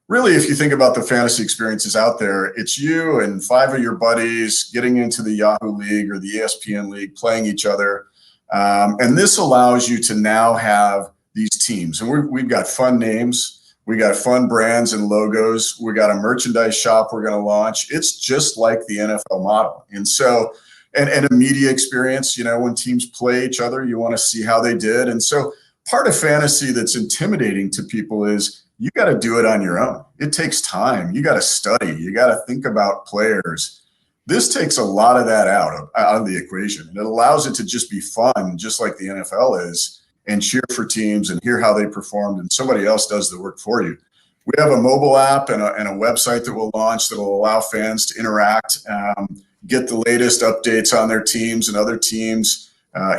Really, if you think about the fantasy experiences out there, it's you and 5 of your buddies getting into the Yahoo League or the ESPN League, playing each other. And this allows you to now have these teams. And we've got fun names. We got fun brands and logos. We got a merchandise shop we're going to launch. It's just like the NFL model. And so, and a media experience, when teams play each other, you want to see how they did. And so part of fantasy that's intimidating to people is you got to do it on your own. It takes time. You got to study. You got to think about players. This takes a lot of that out of the equation. And it allows it to just be fun, just like the NFL is, and cheer for teams and hear how they performed, and somebody else does the work for you. We have a mobile app and a website that we'll launch that will allow fans to interact, get the latest updates on their teams and other teams,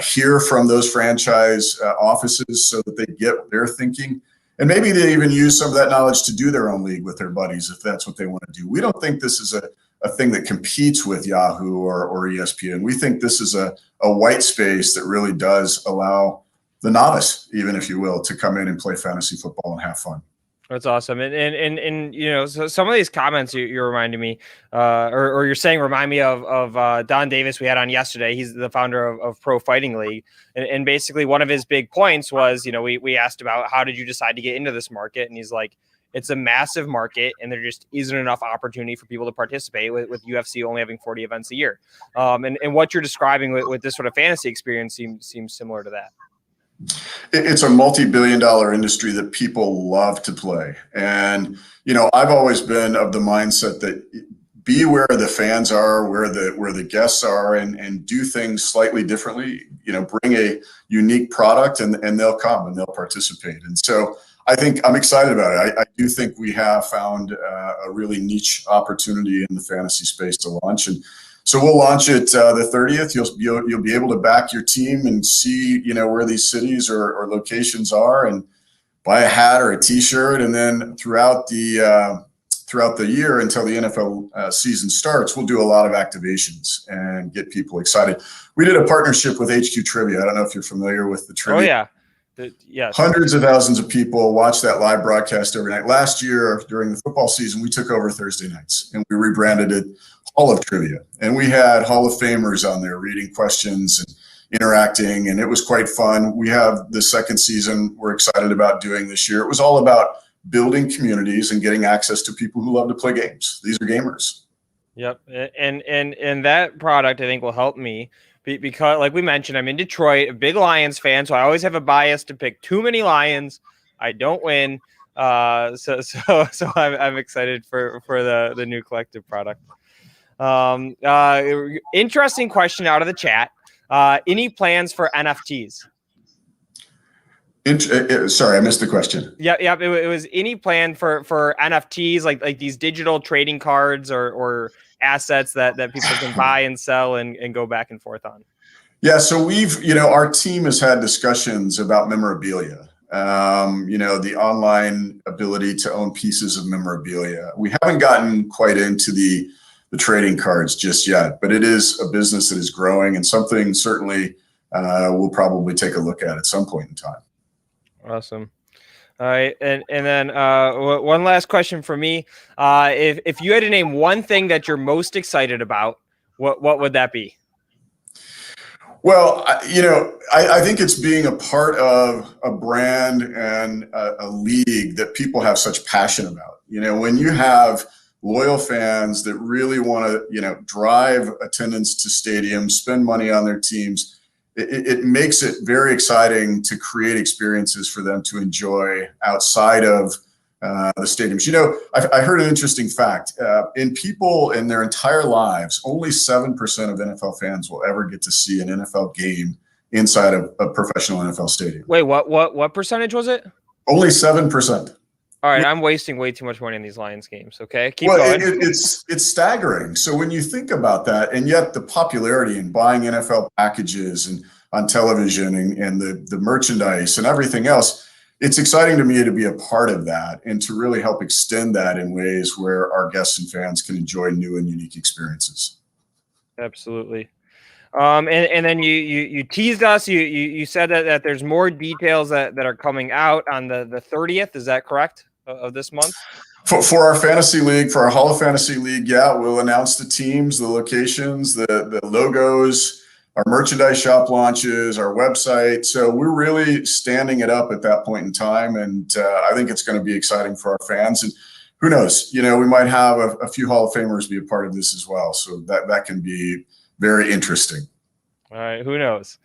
hear from those franchise offices so that they get what they're thinking. And maybe they even use some of that knowledge to do their own league with their buddies if that's what they want to do. We don't think this is a thing that competes with Yahoo or ESPN. We think this is a white space that really does allow the novice, even if you will, to come in and play fantasy football and have fun.
That's awesome. And so some of these comments you're reminding me, or you're saying remind me of Don Davis we had on yesterday. He's the founder of Pro Fighting League. And basically one of his big points was, we asked about how did you decide to get into this market? And he's like, it's a massive market and there just isn't enough opportunity for people to participate with UFC only having 40 events a year. And what you're describing with this sort of fantasy experience seems similar to that.
It's a multi-billion-dollar industry that people love to play. And, I've always been of the mindset that be where the fans are, where the guests are, and do things slightly differently, bring a unique product and they'll come and they'll participate. And so I think I'm excited about it. I do think we have found a really niche opportunity in the fantasy space to launch. And so we'll launch it the 30th. You'll be able to back your team and see, where these cities or locations are, and buy a hat or a T-shirt. And then throughout the year until the NFL season starts, we'll do a lot of activations and get people excited. We did a partnership with HQ Trivia. I don't know if you're familiar with the trivia.
Oh yeah. Yes.
Hundreds of thousands of people watch that live broadcast every night. Last year, during the football season, we took over Thursday nights and we rebranded it Hall of Trivia. And we had Hall of Famers on there reading questions and interacting, and it was quite fun. We have the second season we're excited about doing this year. It was all about building communities and getting access to people who love to play games. These are gamers.
Yep. And that product, I think, will help me because, like we mentioned, I'm in Detroit, a big Lions fan, so I always have a bias to pick too many Lions. I don't win. So I'm excited for the new collective product. Interesting question out of the chat. Any plans for NFTs?
Sorry, I missed the question.
Yeah. It was any plan for NFTs, like these digital trading cards or assets that people can buy and sell and go back and forth on.
Yeah, so our team has had discussions about memorabilia. The online ability to own pieces of memorabilia. We haven't gotten quite into the trading cards just yet, but it is a business that is growing and something certainly we'll probably take a look at some point in time.
Awesome. All right. And then one last question for me. If you had to name one thing that you're most excited about, what would that be?
Well, I think it's being a part of a brand and a league that people have such passion about. When you have loyal fans that really want to, drive attendance to stadiums, spend money on their teams, it makes it very exciting to create experiences for them to enjoy outside of the stadiums. I heard an interesting fact. In people in their entire lives, only 7% of NFL fans will ever get to see an NFL game inside of a professional NFL stadium.
Wait, what percentage was it?
Only 7%.
All right, I'm wasting way too much money on these Lions games. Okay, keep going.
It's staggering. So when you think about that, and yet the popularity in buying NFL packages and on television and the merchandise and everything else, it's exciting to me to be a part of that and to really help extend that in ways where our guests and fans can enjoy new and unique experiences.
Absolutely. And then you teased us. You said that there's more details that are coming out on the 30th. Is that correct? Of this month?
For our fantasy league, for our Hall of Fantasy League, yeah, we'll announce the teams, the locations, the logos, our merchandise shop launches, our website. So we're really standing it up at that point in time. And I think it's going to be exciting for our fans. And who knows, we might have a few Hall of Famers be a part of this as well. So that can be very interesting.
All right. Who knows?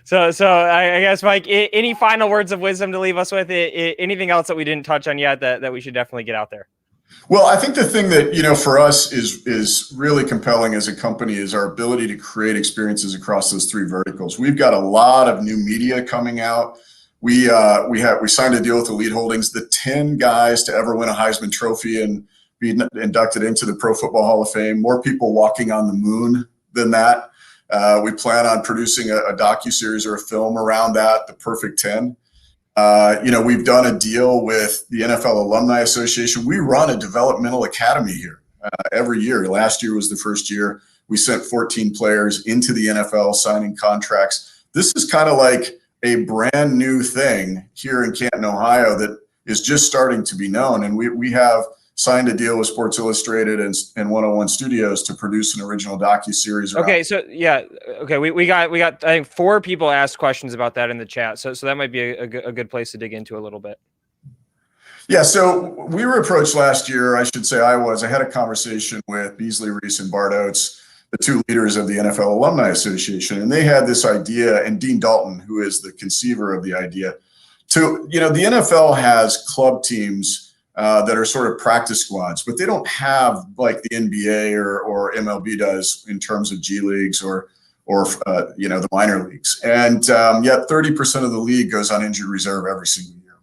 So I guess, Mike, any final words of wisdom to leave us with? Anything else that we didn't touch on yet that we should definitely get out there?
Well, I think the thing that, for us is really compelling as a company is our ability to create experiences across those three verticals. We've got a lot of new media coming out. We signed a deal with Elite Holdings, the 10 guys to ever win a Heisman Trophy and be inducted into the Pro Football Hall of Fame. More people walking on the moon than that. We plan on producing a docuseries or a film around that, The Perfect 10. We've done a deal with the NFL Alumni Association. We run a developmental academy here every year. Last year was the first year. We sent 14 players into the NFL signing contracts. This is kind of like a brand new thing here in Canton, Ohio that is just starting to be known. And we have signed a deal with Sports Illustrated and 101 Studios to produce an original docuseries.
Okay, so yeah, okay, we got I think 4 people asked questions about that in the chat, so that might be a good place to dig into a little bit.
Yeah, so we were approached last year. I should say I had a conversation with Beasley Reese and Bart Oates, the 2 leaders of the NFL Alumni Association, and they had this idea, and Dean Dalton, who is the conceiver of the idea, the NFL has club teams that are sort of practice squads, but they don't have like the NBA or MLB does in terms of G leagues or the minor leagues. And yet 30% of the league goes on injured reserve every single year.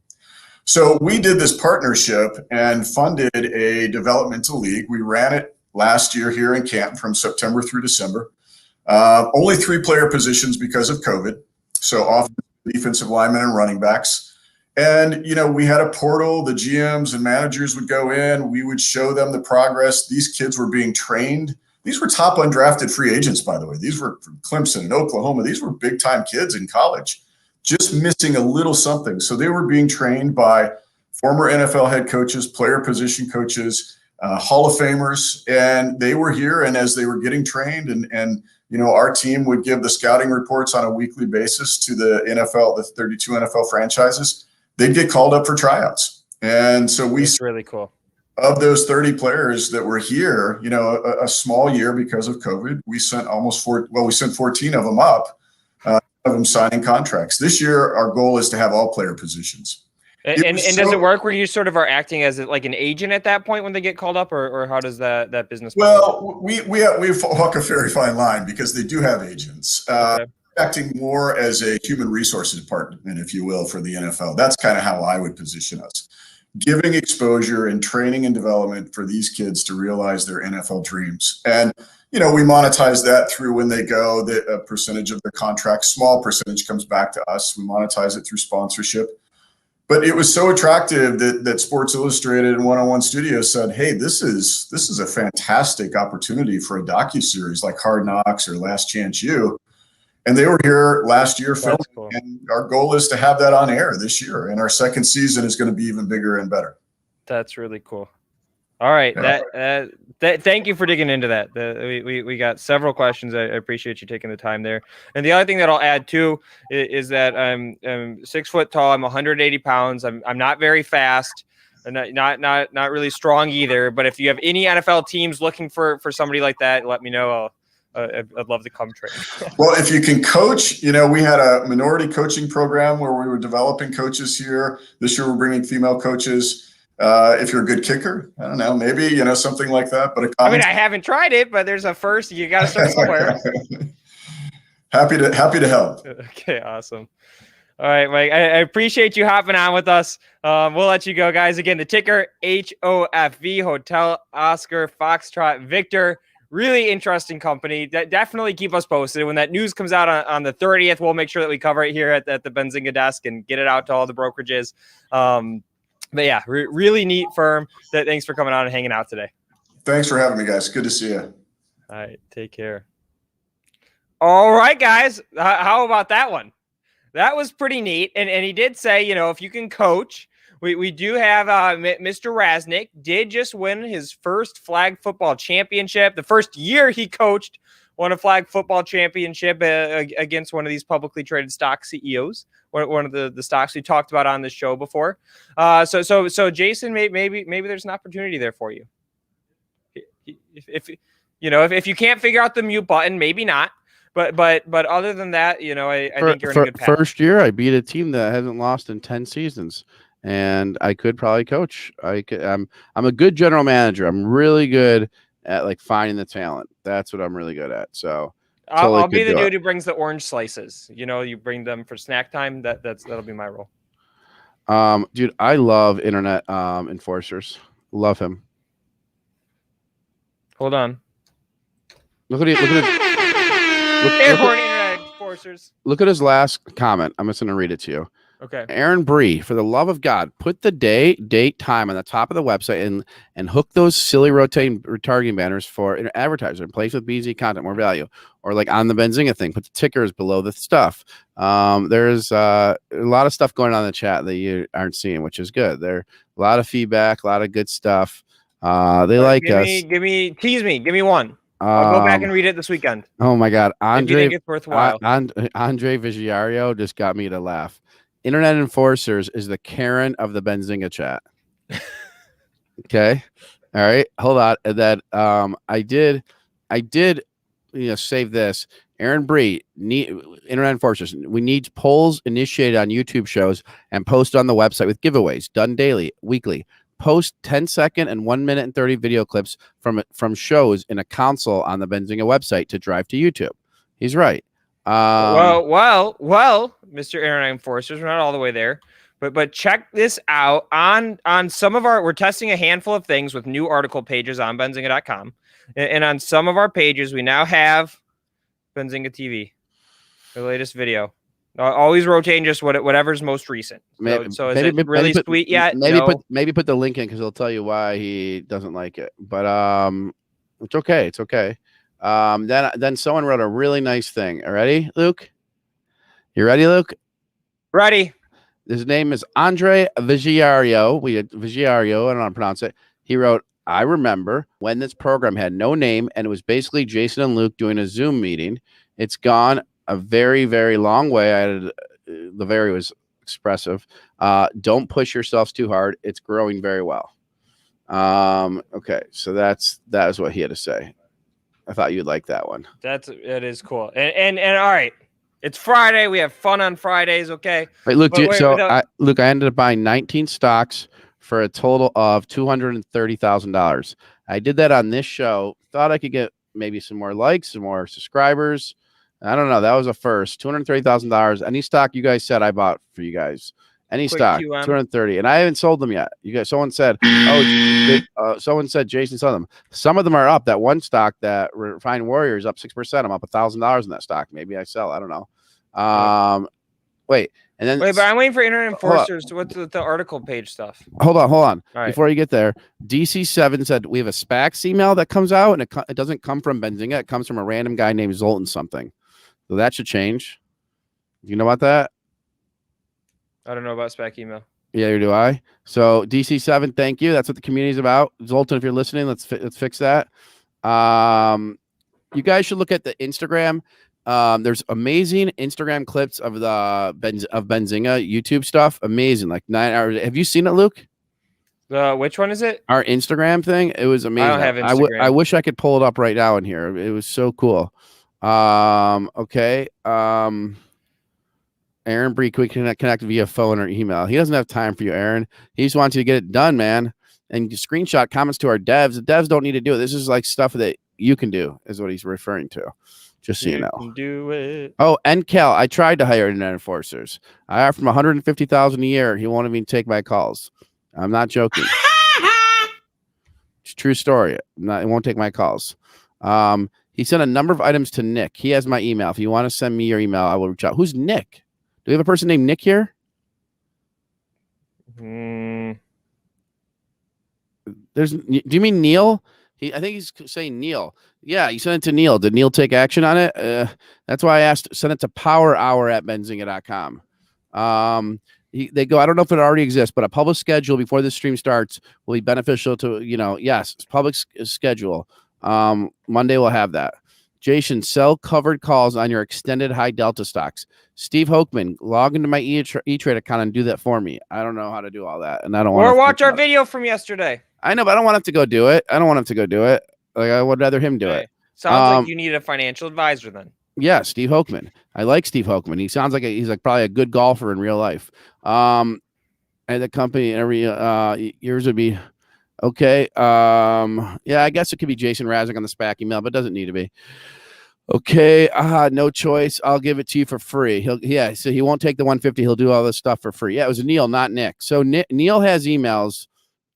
So we did this partnership and funded a developmental league. We ran it last year here in Canton from September through December. Only 3 player positions because of COVID. So offensive, defensive linemen and running backs. And, we had a portal, the GMs and managers would go in, we would show them the progress. These kids were being trained. These were top undrafted free agents, by the way. These were from Clemson and Oklahoma. These were big time kids in college. just missing a little something. So they were being trained by former NFL head coaches, player position coaches, Hall of Famers, and they were here. And as they were getting trained, and our team would give the scouting reports on a weekly basis to the NFL, the 32 NFL franchises, they'd get called up for tryouts. And so
It's really cool.
Of those 30 players that were here, a small year because of COVID, we sent we sent 14 of them up, of them signing contracts. This year, our goal is to have all player positions.
And does it work where you sort of are acting as like an agent at that point when they get called up, or how does that business?
Well, we walk a very fine line because they do have agents.
Okay.
Acting more as a human resources department, if you will, for the NFL. That's kind of how I would position us. Giving exposure and training and development for these kids to realize their NFL dreams. And, we monetize that through when they go, a percentage of their contract, small percentage comes back to us. We monetize it through sponsorship. But it was so attractive that Sports Illustrated and 101 Studios said, hey, this is a fantastic opportunity for a docuseries like Hard Knocks or Last Chance U. And they were here last year filming, cool. And our goal is to have that on air this year. And our second season is going to be even bigger and better.
That's really cool. All right.
Yeah.
Thank you for digging into that. We got several questions. I appreciate you taking the time there. And the other thing that I'll add too is that I'm 6 foot tall. I'm 180 pounds. I'm not very fast. I'm not really strong either. But if you have any NFL teams looking for somebody like that, let me know. I'd love to come train.
Well, if you can coach, we had a minority coaching program where we were developing coaches here. This year we're bringing female coaches. If you're a good kicker, I don't know, maybe, something like that. But
I haven't tried it, but there's a first. You got to start somewhere.
Happy to help.
Okay, awesome. All right, Mike, I appreciate you hopping on with us. We'll let you go, guys. Again, the ticker, HOFV, Hotel Oscar Foxtrot Victor. Really interesting company. Definitely keep us posted. When that news comes out on the 30th, we'll make sure that we cover it here at the Benzinga desk and get it out to all the brokerages. But yeah, really neat firm. Thanks for coming on and hanging out today.
Thanks for having me, guys. Good to see you.
All right, take care. All right, guys. How about that one? That was pretty neat. And he did say, if you can coach, we do have Mr. Raznick did just win his first flag football championship. The first year he coached won a flag football championship against one of these publicly traded stock CEOs, one of the stocks we talked about on this show before. So Jason, maybe there's an opportunity there for you. If you can't figure out the mute button, maybe not. But other than that, I think you're in a good path.
First year, I beat a team that hasn't lost in 10 seasons, and I could probably coach. I'm a good general manager. I'm really good at finding the talent. That's what I'm really good at. So
I'll be the dude who brings the orange slices. You bring them for snack time. That'll be my role.
Dude, I love internet enforcers. Love him.
Hold on.
Look at
Airport internet enforcers.
Look at his last comment. I'm just going to read it to you.
Okay.
Aaron Bree, for the love of God, put the date, time on the top of the website and hook those silly retargeting banners for an advertiser and place with BZ content, more value. Or on the Benzinga thing, put the tickers below the stuff. There's a lot of stuff going on in the chat that you aren't seeing, which is good. There a lot of feedback, a lot of good stuff. They like us.
Tease me. Give me one. I'll go back and read it this weekend.
Oh my God.
If you think it's worthwhile.
Andre Vigiario just got me to laugh. Internet enforcers is the Karen of the Benzinga chat. Okay. All right. Hold on. And then I did save this. Aaron Bree, internet enforcers. We need polls initiated on YouTube shows and posted on the website with giveaways done daily, weekly. Post 10-second and 1 minute and 30 video clips from shows in a console on the Benzinga website to drive to YouTube. He's right.
Well, Mr. Internet Enforcers, we're not all the way there, but check this out on some of we're testing a handful of things with new article pages on Benzinga.com, and on some of our pages we now have Benzinga TV, the latest video. Always rotating just whatever's most recent. So is it really sweet yet?
Maybe put the link in because he'll tell you why he doesn't like it. But it's okay. It's okay. Then someone wrote a really nice thing. Ready, Luke? You ready, Luke?
Ready?
His name is Andre Vigiario. Vigiario, I don't know how to pronounce it. He wrote, I remember when this program had no name and it was basically Jason and Luke doing a Zoom meeting. It's gone a very, very long way. The very was expressive. Don't push yourselves too hard. It's growing very well. Okay, so that is what he had to say. I thought you'd like that one.
It is cool. And all right. It's Friday. We have fun on Fridays, okay?
Wait, Luke, Luke, I ended up buying 19 stocks for a total of $230,000. I did that on this show. Thought I could get maybe some more likes, some more subscribers. I don't know. That was a first. $230,000. Any stock you guys said I bought for you guys. Any
Quick
stock,
QM.
230, and I haven't sold them yet. You guys, someone said, someone said Jason sold them. Some of them are up. That one stock, that Refined Warrior, is up 6%. I'm up $1,000 in that stock. Maybe I sell. I don't know. Wait, but
I'm waiting for Internet Enforcers. What's the article page stuff?
Hold on.
All right.
Before you get there, DC7 said we have a SPACs email that comes out, and it doesn't come from Benzinga. It comes from a random guy named Zoltan something. So that should change. You know about that?
I don't know about SPAC email.
Yeah, do I. So DC7, thank you. That's what the community is about. Zoltan, if you're listening, let's fix that. You guys should look at the Instagram. There's amazing Instagram clips of Benzinga YouTube stuff. Amazing, like 9 hours. Have you seen it, Luke?
Which one is it?
Our Instagram thing. It was amazing.
I don't have Instagram.
I wish I could pull it up right now in here. It was so cool. Okay. Aaron Breek, we can connect via phone or email. He doesn't have time for you, Aaron. He just wants you to get it done, man. And screenshot comments to our devs. The devs don't need to do it. This is like stuff that you can do, is what he's referring to. Just so you know.
Can do it.
Oh, NCal, I tried to hire Internet Enforcers. I offered him $150,000 a year. He won't even take my calls. I'm not joking. It's a true story. He won't take my calls. He sent a number of items to Nick. He has my email. If you want to send me your email, I will reach out. Who's Nick? Do we have a person named Nick here? Do you mean Neil? I think he's saying Neil. Yeah, you sent it to Neil. Did Neil take action on it? That's why I asked. Send it to powerhour@benzinga.com. They go, I don't know if it already exists, but a public schedule before this stream starts will be beneficial to, yes, public schedule. Monday we'll have that. Jason, sell covered calls on your extended high delta stocks. Steve Hochman, log into my E-Trade account and do that for me. I don't know how to do all that, and I don't want to
watch our video from yesterday.
I know, but I don't want him to go do it. Like, I would rather him do it.
Sounds like you need a financial advisor then.
Yeah, Steve Hochman. I like Steve Hochman. He sounds like he's like probably a good golfer in real life. And the company every yours would be okay. Yeah, I guess it could be Jason Raznick on the SPAC email, but it doesn't need to be. Okay, no choice. I'll give it to you for free. So he won't take the 150. He'll do all this stuff for free. Yeah, it was Neil, not Nick. So Neil has emails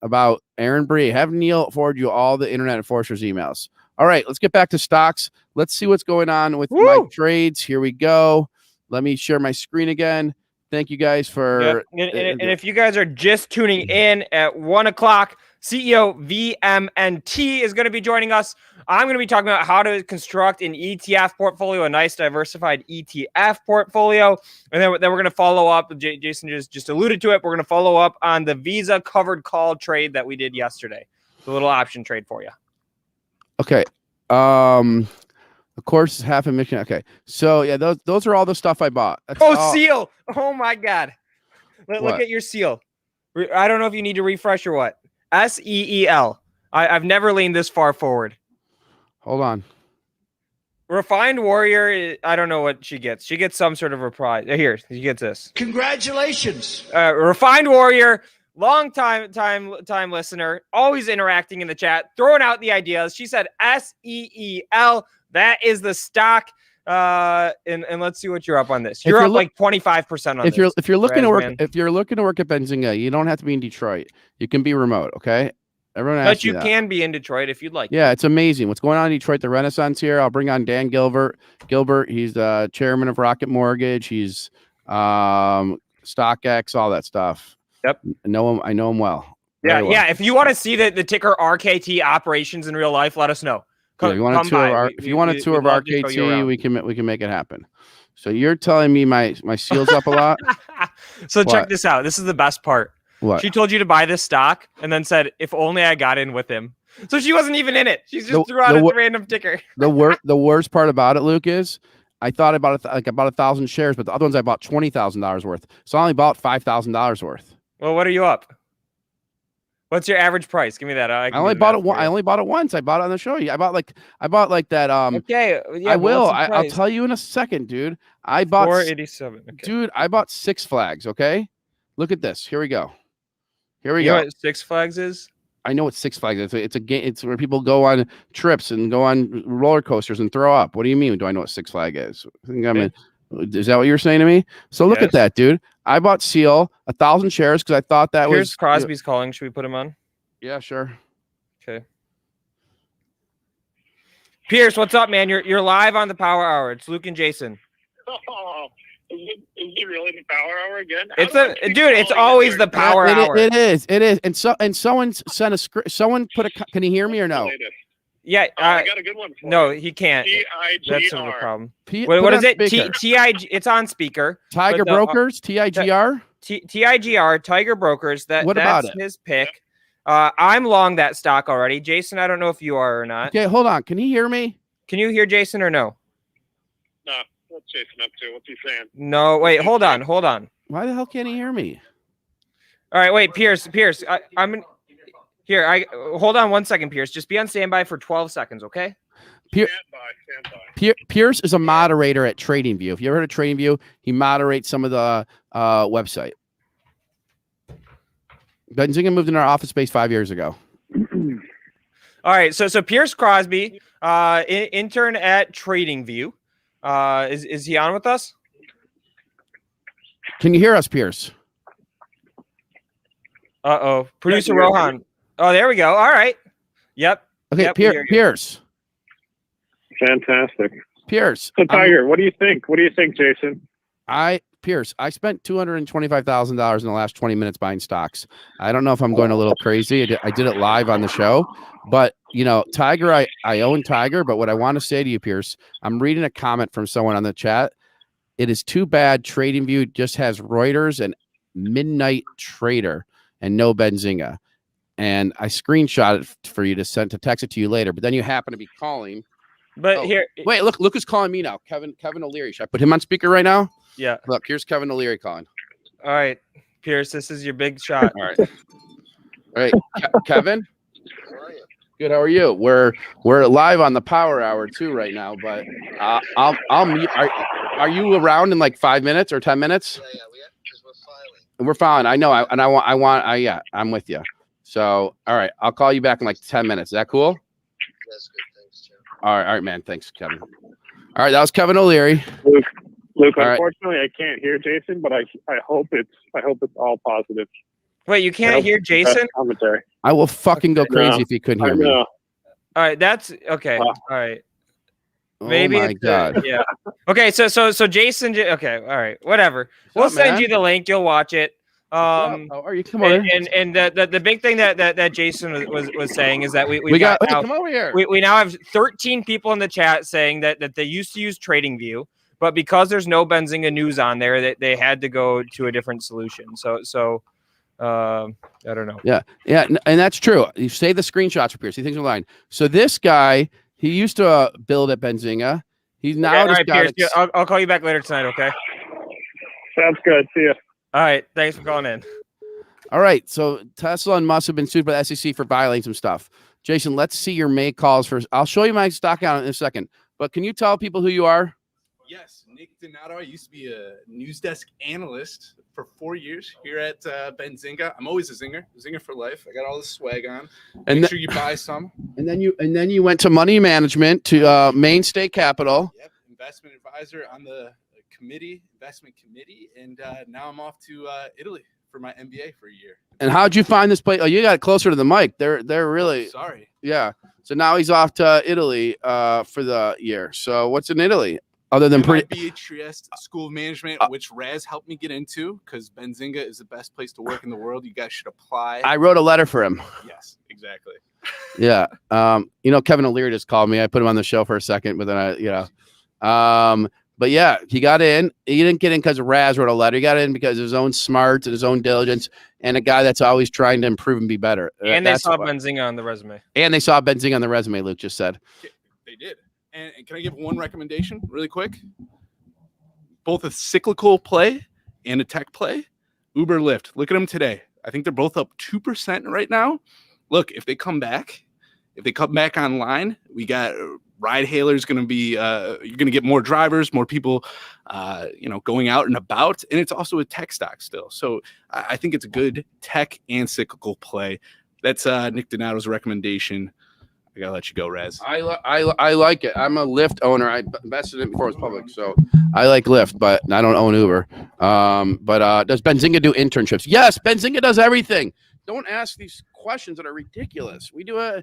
about Aaron Bree. Have Neil forward you all the Internet Enforcers emails. All right, let's get back to stocks. Let's see what's going on with my trades. Here we go. Let me share my screen again. Thank you guys for.
Yep. And if you guys are just tuning in at 1 o'clock, CEO VMNT is going to be joining us. I'm going to be talking about how to construct an ETF portfolio, a nice diversified ETF portfolio. And then we're going to follow up. Jason just alluded to it. We're going to follow up on the Visa covered call trade that we did yesterday. The little option trade for you.
Okay. Of course, half a mission. Okay. So yeah, those are all the stuff I bought.
Seal. Oh my God. Look at your seal. I don't know if you need to refresh or what. SEEL. I've never leaned this far forward.
Hold on.
Refined Warrior. I don't know what she gets. She gets some sort of reprise. Here, she gets this.
Congratulations.
Refined Warrior. Long time listener, always interacting in the chat, throwing out the ideas. She said SEEL. That is the stock. And let's see what you're up on this. You're up like 25% on this.
If you're looking to work at Benzinga, you don't have to be in Detroit. You can be remote, okay? Everyone
But you can be in Detroit if you'd like.
Yeah, it's amazing what's going on in Detroit. The Renaissance here. I'll bring on Dan Gilbert. He's the chairman of Rocket Mortgage. He's StockX, all that stuff.
Yep.
I know him well.
Yeah. If you want to see the ticker RKT operations in real life, let us know.
If you want a tour of RKT, we can make it happen. So you're telling me my seal's up a lot?
So check
What?
this out. This is the best part.
What?
She told you to buy this stock and then said, if only I got in with him. So she wasn't even in it. She just threw out a random ticker.
The worst part about it, Luke, is I thought about I bought 1,000 shares, but the other ones I bought $20,000 worth. So I only bought $5,000 worth.
Well, what are you up? What's your average price? Give me that.
I only bought it. I only bought it once. I bought it on the show. I bought like that.
Okay. Yeah,
I will. I'll tell you in a second, dude. I bought
487. Okay.
Dude, I bought Six Flags. Okay, look at this. Here we go. Here we
You
go.
know what Six Flags is?
I know what Six Flags is. It's a game. It's where people go on trips and go on roller coasters and throw up. What do you mean? Do I know what Six Flag is? I think is that what you're saying to me? So look at that, dude. I bought Seal 1,000 shares because I thought that was
Crosby's calling. Should we put him on?
Yeah, sure.
Okay. Pierce, what's up, man? You're live on the Power Hour. It's Luke and Jason.
Oh, is it really the Power Hour again?
It's always the Power Hour.
It is. And someone sent a script. Someone put a. Can you hear me or no?
Yeah,
I got a good one.
No, he can't.
TIGR.
That's sort of a problem. What is it? TIG. It's on speaker.
Tiger Brokers. TIGR.
TIGR. Tiger Brokers.
What about it?
His pick. I'm long that stock already. Jason, I don't know if you are or not.
Okay, hold on. Can he hear me?
Can you hear Jason or no?
No. What's Jason up to? What's he saying?
No, wait. Hold on.
Why the hell can't he hear me?
All right, wait, Pierce. I'm here. Hold on 1 second, Pierce. Just be on standby for 12 seconds, okay?
Stand by.
Pierce is a moderator at TradingView. If you ever heard of TradingView, he moderates some of the website. Benzinga moved in our office space 5 years ago.
All right, so Pierce Crosby, intern at TradingView. Is he on with us?
Can you hear us, Pierce?
Uh-oh. Producer Rohan. Oh, there we go. All right. Yep.
Okay,
Yep,
Pierce.
Fantastic.
Pierce.
So, Tiger, what do you think? What do you think, Jason?
Pierce, I spent $225,000 in the last 20 minutes buying stocks. I don't know if I'm going a little crazy. I did it live on the show, but Tiger, I own Tiger. But what I want to say to you, Pierce, I'm reading a comment from someone on the chat. It is too bad TradingView just has Reuters and Midnight Trader and no Benzinga. And I screenshot it for you to text it to you later. But then you happen to be calling.
But here,
wait, look who's calling me now. Kevin O'Leary. Should I put him on speaker right now?
Yeah.
Look, here's Kevin O'Leary calling.
All right, Pierce, this is your big shot.
All right, Kevin. Good. How are you? We're live on the Power Hour too right now, but I'll mute. Are you around in like 5 minutes or 10 minutes? Yeah, we're filing. I know. I'm with you. So, all right, I'll call you back in like 10 minutes. Is that cool?
That's good. Thanks, Jim.
All right, man. Thanks, Kevin. All right, that was Kevin O'Leary.
Luke,
all
unfortunately, I can't hear Jason, but I hope it's all positive.
Wait, you can't hear Jason?
Commentary.
I will fucking go crazy if you couldn't hear me.
All
right, that's okay. All right. Maybe.
Oh my God.
Yeah. Okay, so Jason. Okay, all right, whatever. We'll send you the link. You'll watch it.
How are you? Come on.
And the big thing that Jason was saying is that we
got
now,
come over here.
We now have 13 people in the chat saying that they used to use TradingView, but because there's no Benzinga news on there, they had to go to a different solution. So I don't know. Yeah,
and that's true. You save the screenshots for Pierce. He thinks we're lying. So this guy, he used to build at Benzinga. He's now
okay, all right, Pierce, I'll call you back later tonight. Okay.
Sounds good. See ya.
All right. Thanks for calling in.
All right. So Tesla and Musk have been sued by the SEC for violating some stuff. Jason, let's see your make calls first. I'll show you my stock count in a second. But can you tell people who you are?
Yes, Nick Donato. I used to be a news desk analyst for 4 years here at Benzinga. I'm always a zinger for life. I got all the swag on. Make sure you buy some.
And then you went to money management to Mainstay Capital.
Yep, investment advisor on the investment committee, and now I'm off to Italy for my MBA for a year.
And how'd you find this place? Oh, you got it closer to the mic. They're really
sorry.
Yeah. So now he's off to Italy for the year. So what's in Italy other than
MIB Trieste School of Management, which Raz helped me get into because Benzinga is the best place to work in the world. You guys should apply.
I wrote a letter for him.
Yes, exactly.
Yeah. Kevin O'Leary just called me. I put him on the show for a second, but then But yeah, he got in. He didn't get in because Raz wrote a letter. He got in because of his own smarts and his own diligence, and a guy that's always trying to improve and be better.
And they saw Benzinga on the resume.
And they saw Benzinga on the resume. Luke just said
they did. And can I give one recommendation really quick? Both a cyclical play and a tech play. Uber, Lyft. Look at them today. I think they're both up 2% right now. Look, if they come back online, we got ride hailers going to be, you're going to get more drivers, more people, going out and about. And it's also a tech stock still. So I think it's a good tech and cyclical play. That's Nick Donato's recommendation. I got to let you go, Raz.
I like it. I'm a Lyft owner. I invested in it before it was public. So I like Lyft, but I don't own Uber. But does Benzinga do internships? Yes, Benzinga does everything. Don't ask these questions that are ridiculous. We do I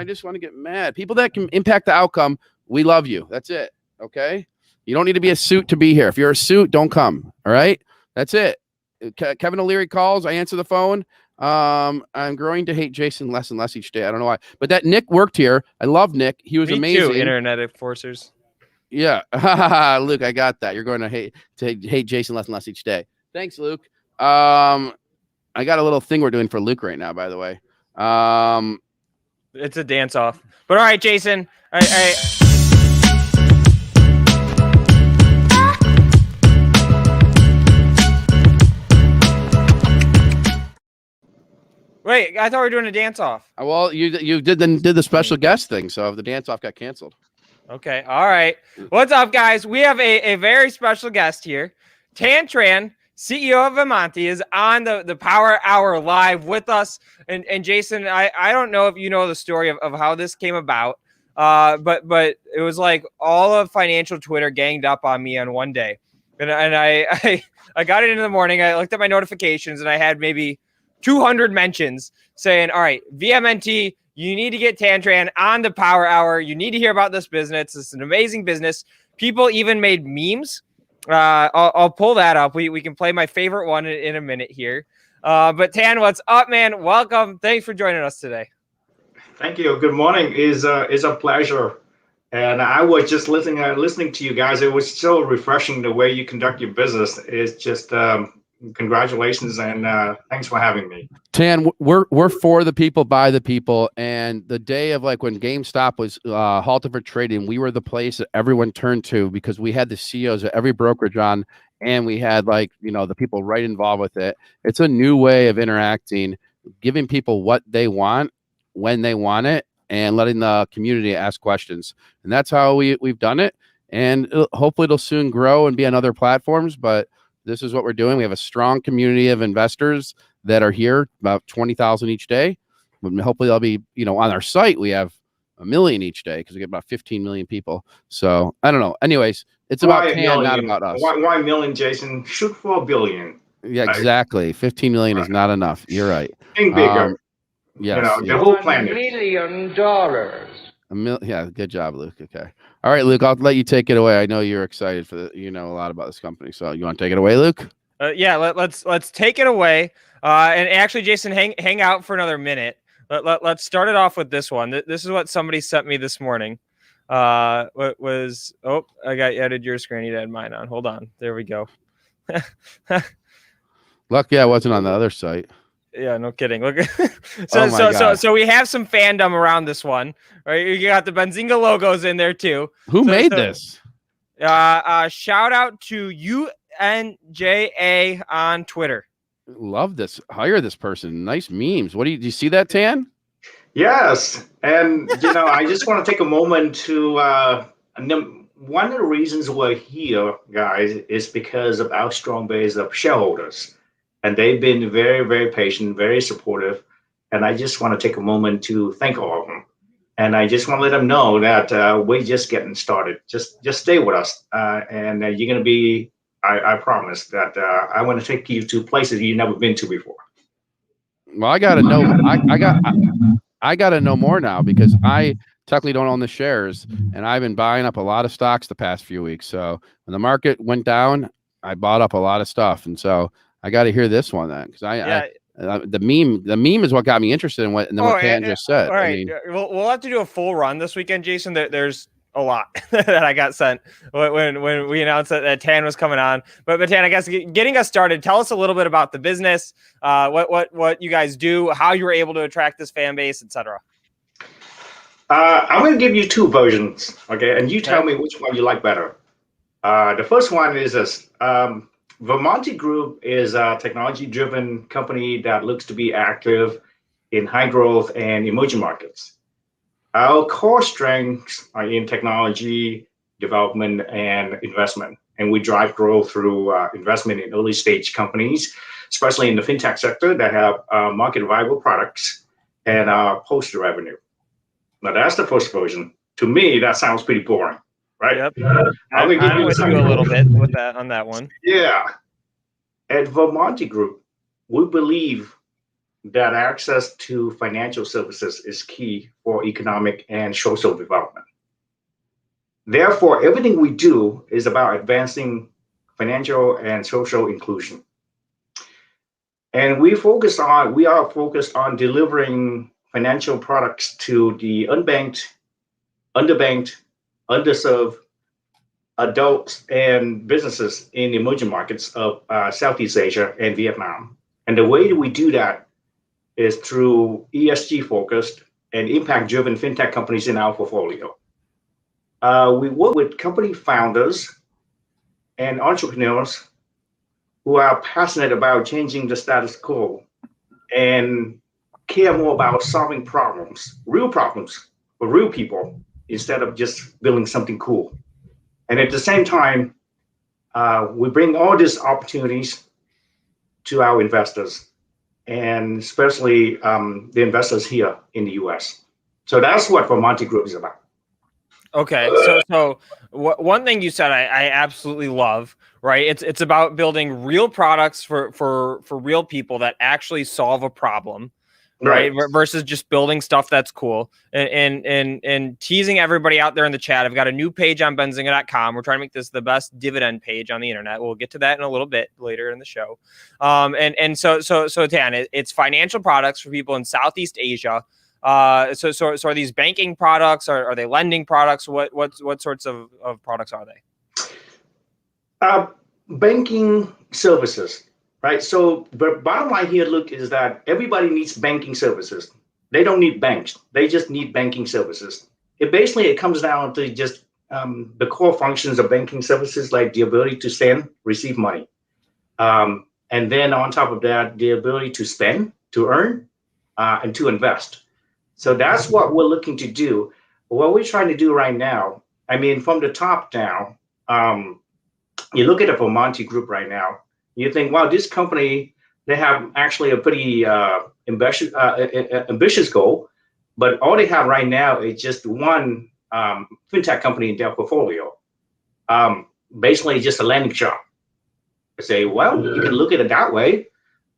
just want to get mad. People that can impact the outcome, we love you. That's it. Okay? You don't need to be a suit to be here. If you're a suit, don't come. All right? That's it. Kevin O'Leary calls. I answer the phone. I'm growing to hate Jason less and less each day. I don't know why. But that Nick worked here. I love Nick. He was
Me
amazing.
too, Internet Enforcers.
Yeah. Luke, I got that. You're going to hate Jason less and less each day. Thanks, Luke. I got a little thing we're doing for Luke right now, by the way.
It's a dance off. But all right, Jason. Wait, I thought we were doing a dance off.
Well, you did the special guest thing, so the dance off got canceled.
Okay, all right. What's up, guys? We have a very special guest here. Tran, CEO of Amante, is on the Power Hour live with us. And Jason, I don't know if you know the story of how this came about, but it was like all of financial Twitter ganged up on me on one day. And I got it in the morning. I looked at my notifications, and I had maybe 200 mentions saying, all right, VMNT, you need to get Tran on the Power Hour. You need to hear about this business. It's an amazing business. People even made memes. I'll pull that up. We can play my favorite one in a minute here. But Tan, what's up, man? Welcome. Thanks for joining us today.
Thank you. Good morning. Is a pleasure. And I was just listening to you guys. It was so refreshing the way you conduct your business. It's just congratulations and thanks for having me.
Tan, we're for the people, by the people, and the day of like when GameStop was halted for trading, we were the place that everyone turned to because we had the CEOs of every brokerage on, and we had the people right involved with it. It's a new way of interacting, giving people what they want when they want it, and letting the community ask questions. And that's how we've done it. And hopefully it'll soon grow and be on other platforms, but this is what we're doing. We have a strong community of investors that are here, about 20,000 each day. Hopefully they'll be, on our site, we have 1 million each day because we get about 15 million people. So I don't know. Anyways, it's about Tan, not about us.
Why million, Jason? Shoot for 1 billion.
Yeah, exactly. 15 million is not enough. You're right.
Think bigger.
Yes.
The whole planet.
$1 million.
Yeah, good job, Luke. Okay. All right, Luke, I'll let you take it away. I know you're excited for you know a lot about this company. So you want to take it away, Luke?
Yeah, let's take it away. And actually, Jason, hang out for another minute. Let's start it off with this one. This is what somebody sent me this morning. What was? Oh, I got added your screen. You had mine on. Hold on. There we go.
Lucky I wasn't on the other site.
Yeah, no kidding. Look, so we have some fandom around this one, right? You got the Benzinga logos in there too.
Who made this?
Shout out to UNJA on Twitter.
Love this. Hire this person. Nice memes. Do you see that, Tan?
Yes, and I just want to take a moment to. One of the reasons we're here, guys, is because of our strong base of shareholders. And they've been very, very patient, very supportive. And I just want to take a moment to thank all of them. And I just want to let them know that we're just getting started. Just stay with us. And you're going to be, I promise that I want to take you to places you've never been to before.
Well, I got to know. I got to know more now because I technically don't own the shares. And I've been buying up a lot of stocks the past few weeks. So when the market went down, I bought up a lot of stuff. And so I got to hear this one then, because the meme is what got me interested in what Tan just said.
All right, we'll have to do a full run this weekend, Jason. There's a lot that I got sent when we announced that Tan was coming on. But Tan, I guess getting us started, tell us a little bit about the business, what you guys do, how you were able to attract this fan base, etc.
I'm going to give you two versions, okay? And you tell me which one you like better. The first one is this. VMNT Group is a technology-driven company that looks to be active in high growth and emerging markets. Our core strengths are in technology development and investment, and we drive growth through investment in early stage companies, especially in the fintech sector that have market viable products and post revenue. Now that's the first version. To me, that sounds pretty boring, right?
Yep. I'm with you a little bit with that on that one.
Yeah. At VMNT Group, we believe that access to financial services is key for economic and social development. Therefore, everything we do is about advancing financial and social inclusion. And we are focused on delivering financial products to the unbanked, underbanked, underserved adults and businesses in emerging markets of Southeast Asia and Vietnam. And the way that we do that is through ESG-focused and impact-driven fintech companies in our portfolio. We work with company founders and entrepreneurs who are passionate about changing the status quo and care more about solving problems for real people, instead of just building something cool. And at the same time, we bring all these opportunities to our investors, and especially the investors here in the US. So that's what VMNT Group is about.
Okay, so one thing you said I absolutely love, right? It's about building real products for real people that actually solve a problem, right? Versus just building stuff that's cool. And teasing everybody out there in the chat, I've got a new page on Benzinga.com. We're trying to make this the best dividend page on the internet. We'll get to that in a little bit later in the show. So Tan, it's financial products for people in Southeast Asia. So are these banking products? Are they lending products? What sorts of products are they?
Banking services, right? So the bottom line here, look, is that everybody needs banking services. They don't need banks. They just need banking services. It comes down to just the core functions of banking services, like the ability to send, receive money. And then on top of that, the ability to spend, to earn, and to invest. So that's what we're looking to do. What we're trying to do right now, I mean, from the top down, you look at the VMNT Group right now, you think, wow, this company, they have actually a pretty ambitious goal, but all they have right now is just one fintech company in their portfolio, basically just a lending shop. I say, well, you can look at it that way,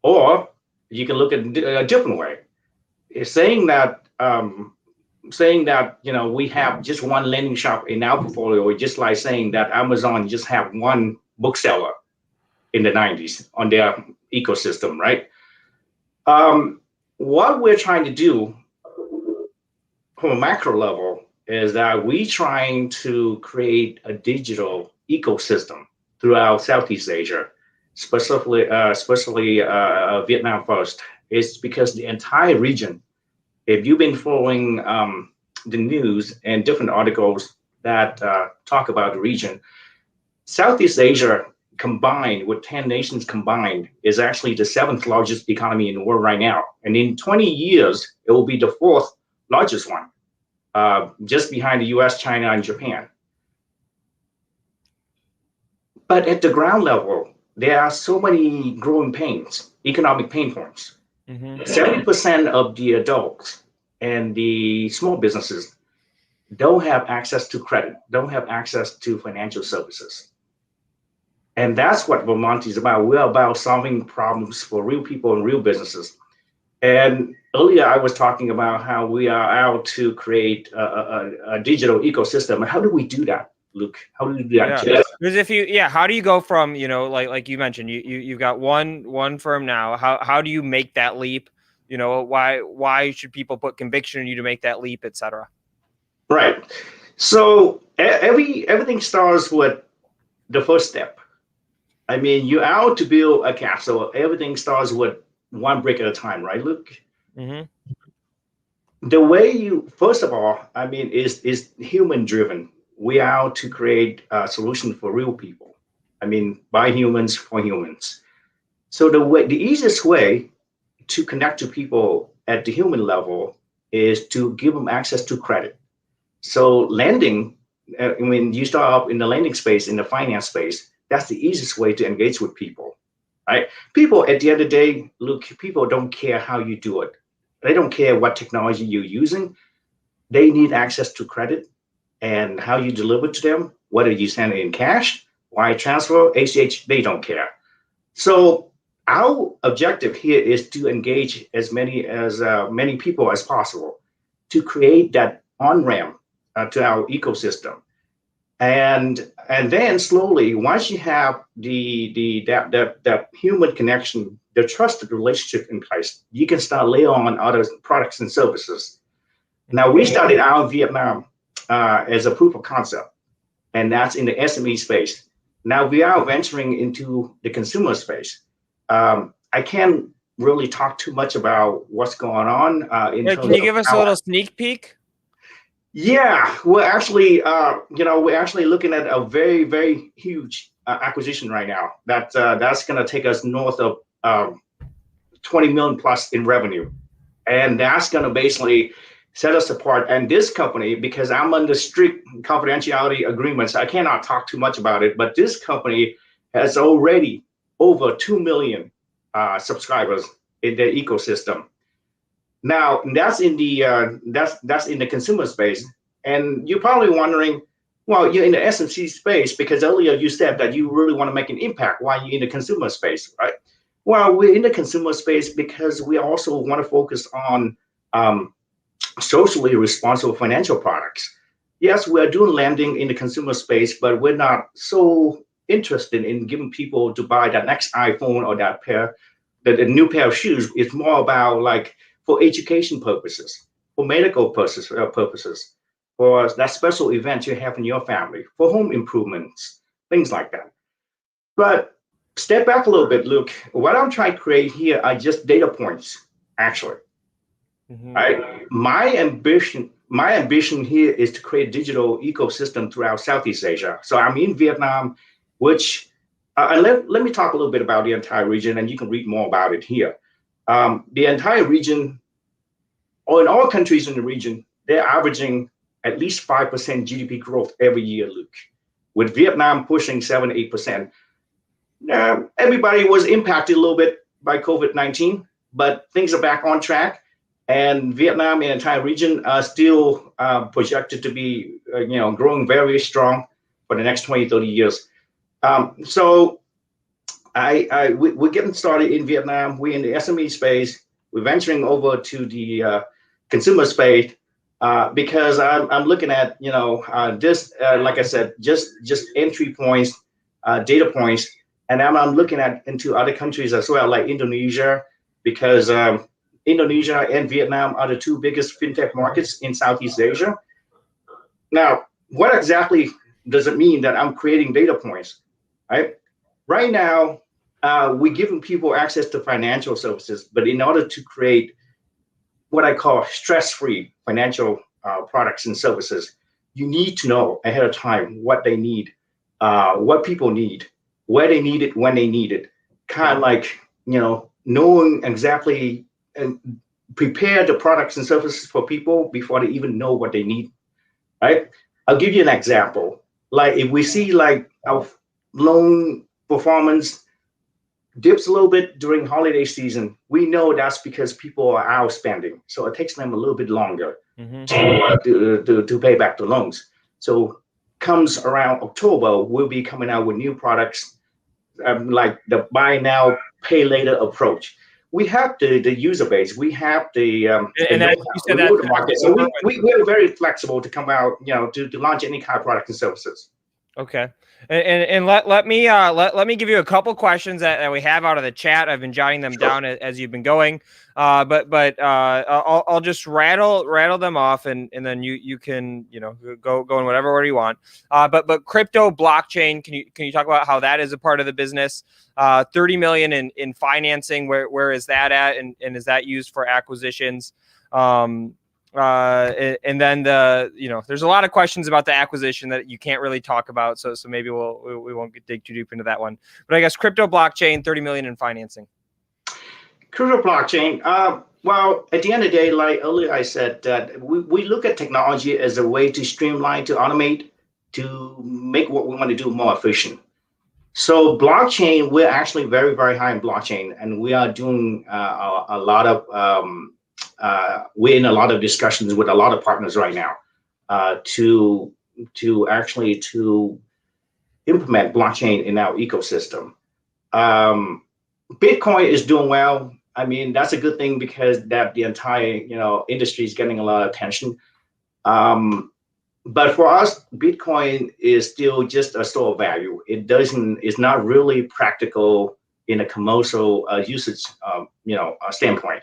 or you can look at it a different way. It's saying that we have just one lending shop in our portfolio, just like saying that Amazon just have one bookseller in the 90s on their ecosystem, right? What we're trying to do from a macro level is that we're trying to create a digital ecosystem throughout Southeast Asia, especially Vietnam first. It's because the entire region, if you've been following the news and different articles that talk about the region, Southeast Asia combined with 10 nations combined is actually the 7th largest economy in the world right now. And in 20 years, it will be the 4th largest one, just behind the US, China, and Japan. But at the ground level, there are so many growing pains, economic pain points. 70% of the adults and the small businesses don't have access to credit, don't have access to financial services. And that's what VMNT is about. We're about solving problems for real people and real businesses. And earlier I was talking about how we are out to create a digital ecosystem. And how do we do that, Luke? How do we do that?
Yeah. Because how do you go from, like you mentioned, you've got one firm now. How do you make that leap? Why should people put conviction in you to make that leap, et cetera?
Right. So everything starts with the first step. I mean, you're out to build a castle. Everything starts with one brick at a time, right, Luke?
Mm-hmm.
The way you, first of all, I mean, is human driven. We are out to create a solution for real people. I mean, by humans for humans. So the easiest way to connect to people at the human level is to give them access to credit. So lending, when you start up in the lending space, in the finance space, that's the easiest way to engage with people, right? People at the end of the day, look, people don't care how you do it. They don't care what technology you're using. They need access to credit and how you deliver to them, whether you send it in cash, wire transfer, ACH, they don't care. So our objective here is to engage as many people as possible to create that on-ramp to our ecosystem. And then slowly, once you have that human connection, the trusted relationship in place, you can start layering on other products and services. Now, we started out in Vietnam as a proof of concept, and that's in the SME space. Now we are venturing into the consumer space. I can't really talk too much about what's going on.
Can you give us a little sneak peek?
Yeah, we're actually, we're actually looking at a very, very huge acquisition right now. That's going to take us north of 20 million plus in revenue, and that's going to basically set us apart. And this company, because I'm under strict confidentiality agreements, I cannot talk too much about it. But this company has already over 2 million subscribers in their ecosystem. Now that's in the consumer space, and you're probably wondering, well, you're in the SMC space because earlier you said that you really want to make an impact while you're in the consumer space, right? Well, we're in the consumer space because we also want to focus on socially responsible financial products. Yes, we're doing lending in the consumer space, but we're not so interested in giving people to buy that next iPhone or the new pair of shoes. It's more about like for education purposes, for medical purposes, for that special event you have in your family, for home improvements, things like that. But step back a little bit, Luke. What I'm trying to create here are just data points, actually. Mm-hmm. Right? My ambition here is to create a digital ecosystem throughout Southeast Asia. So I'm in Vietnam, which let me talk a little bit about the entire region, and you can read more about it here. The entire region, or in all countries in the region, they're averaging at least 5% GDP growth every year, Luke, with Vietnam pushing 7-8%. Everybody was impacted a little bit by COVID-19, but things are back on track. And Vietnam and the entire region are still projected to be, growing very strong for the next 20, 30 years. So we're getting started in Vietnam. We're in the SME space. We're venturing over to the consumer space because I'm looking at, this, like I said, just entry points, data points. And I'm looking into other countries as well, like Indonesia, because Indonesia and Vietnam are the two biggest fintech markets in Southeast Asia. Now, what exactly does it mean that I'm creating data points, right? Right now, we're giving people access to financial services, but in order to create what I call stress-free financial products and services, you need to know ahead of time what they need, what people need, where they need it, when they need it, kind of like, knowing exactly and prepare the products and services for people before they even know what they need, right? I'll give you an example. Like if we see like our loan performance dips a little bit during holiday season, we know that's because people are out spending. So it takes them a little bit longer to pay back the loans. So comes around October, we'll be coming out with new products like the buy now, pay later approach. We have the user base, we have the market. So we're very flexible to come out, to launch any kind of product and services.
Okay. And let me give you a couple questions that we have out of the chat. I've been jotting them down as you've been going. But I'll just rattle them off, and then you can go in whatever order you want. But crypto blockchain, can you talk about how that is a part of the business? 30 million in financing. Where is that at? And is that used for acquisitions? And then there's a lot of questions about the acquisition that you can't really talk about. So maybe we won't dig too deep into that one. But I guess crypto blockchain, 30 million in financing.
Crypto blockchain. Well, at the end of the day, like earlier I said, that we look at technology as a way to streamline, to automate, to make what we want to do more efficient. So blockchain, we're actually very, very high in blockchain, and we are doing a lot of we're in a lot of discussions with a lot of partners right now to implement blockchain in our ecosystem. Bitcoin is doing well. I mean, that's a good thing because the entire industry is getting a lot of attention. But for us, Bitcoin is still just a store of value. It's not really practical in a commercial usage standpoint.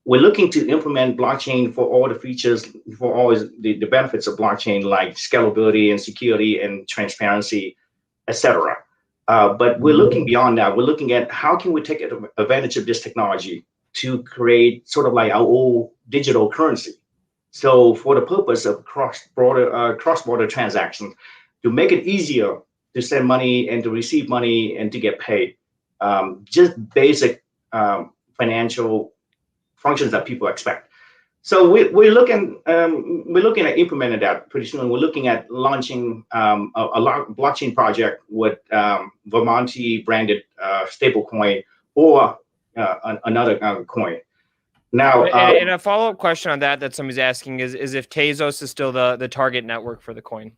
We're looking to implement blockchain for all the features, for all the benefits of blockchain, like scalability and security and transparency, etc. But we're looking beyond that. We're looking at how can we take advantage of this technology to create sort of like our old digital currency. So for the purpose of cross-border transactions, to make it easier to send money and to receive money and to get paid, just basic financial functions that people expect. So we're looking at implementing that pretty soon. We're looking at launching a blockchain project with VMNT branded stablecoin or another coin. Now,
and a follow-up question on that somebody's asking is if Tezos is still the target network for the coin.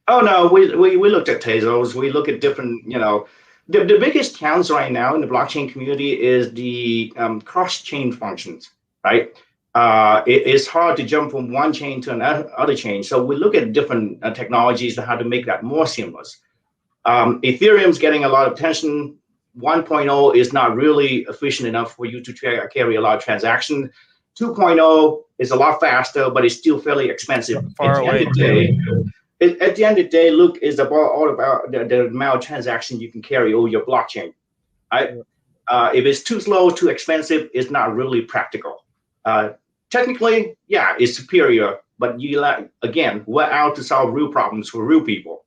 Oh no, we looked at Tezos. We look at different, the biggest challenge right now in the blockchain community is the cross-chain functions, right? It's hard to jump from one chain to another chain. So we look at different technologies on how to make that more seamless. Ethereum's getting a lot of attention. 1.0 is not really efficient enough for you to carry a lot of transactions. 2.0 is a lot faster, but it's still fairly expensive.
Far away.
At the end of the day, look, is all about the amount of transactions you can carry over your blockchain. Right? If it's too slow, too expensive, it's not really practical. Technically, yeah, it's superior, but again, we're out to solve real problems for real people.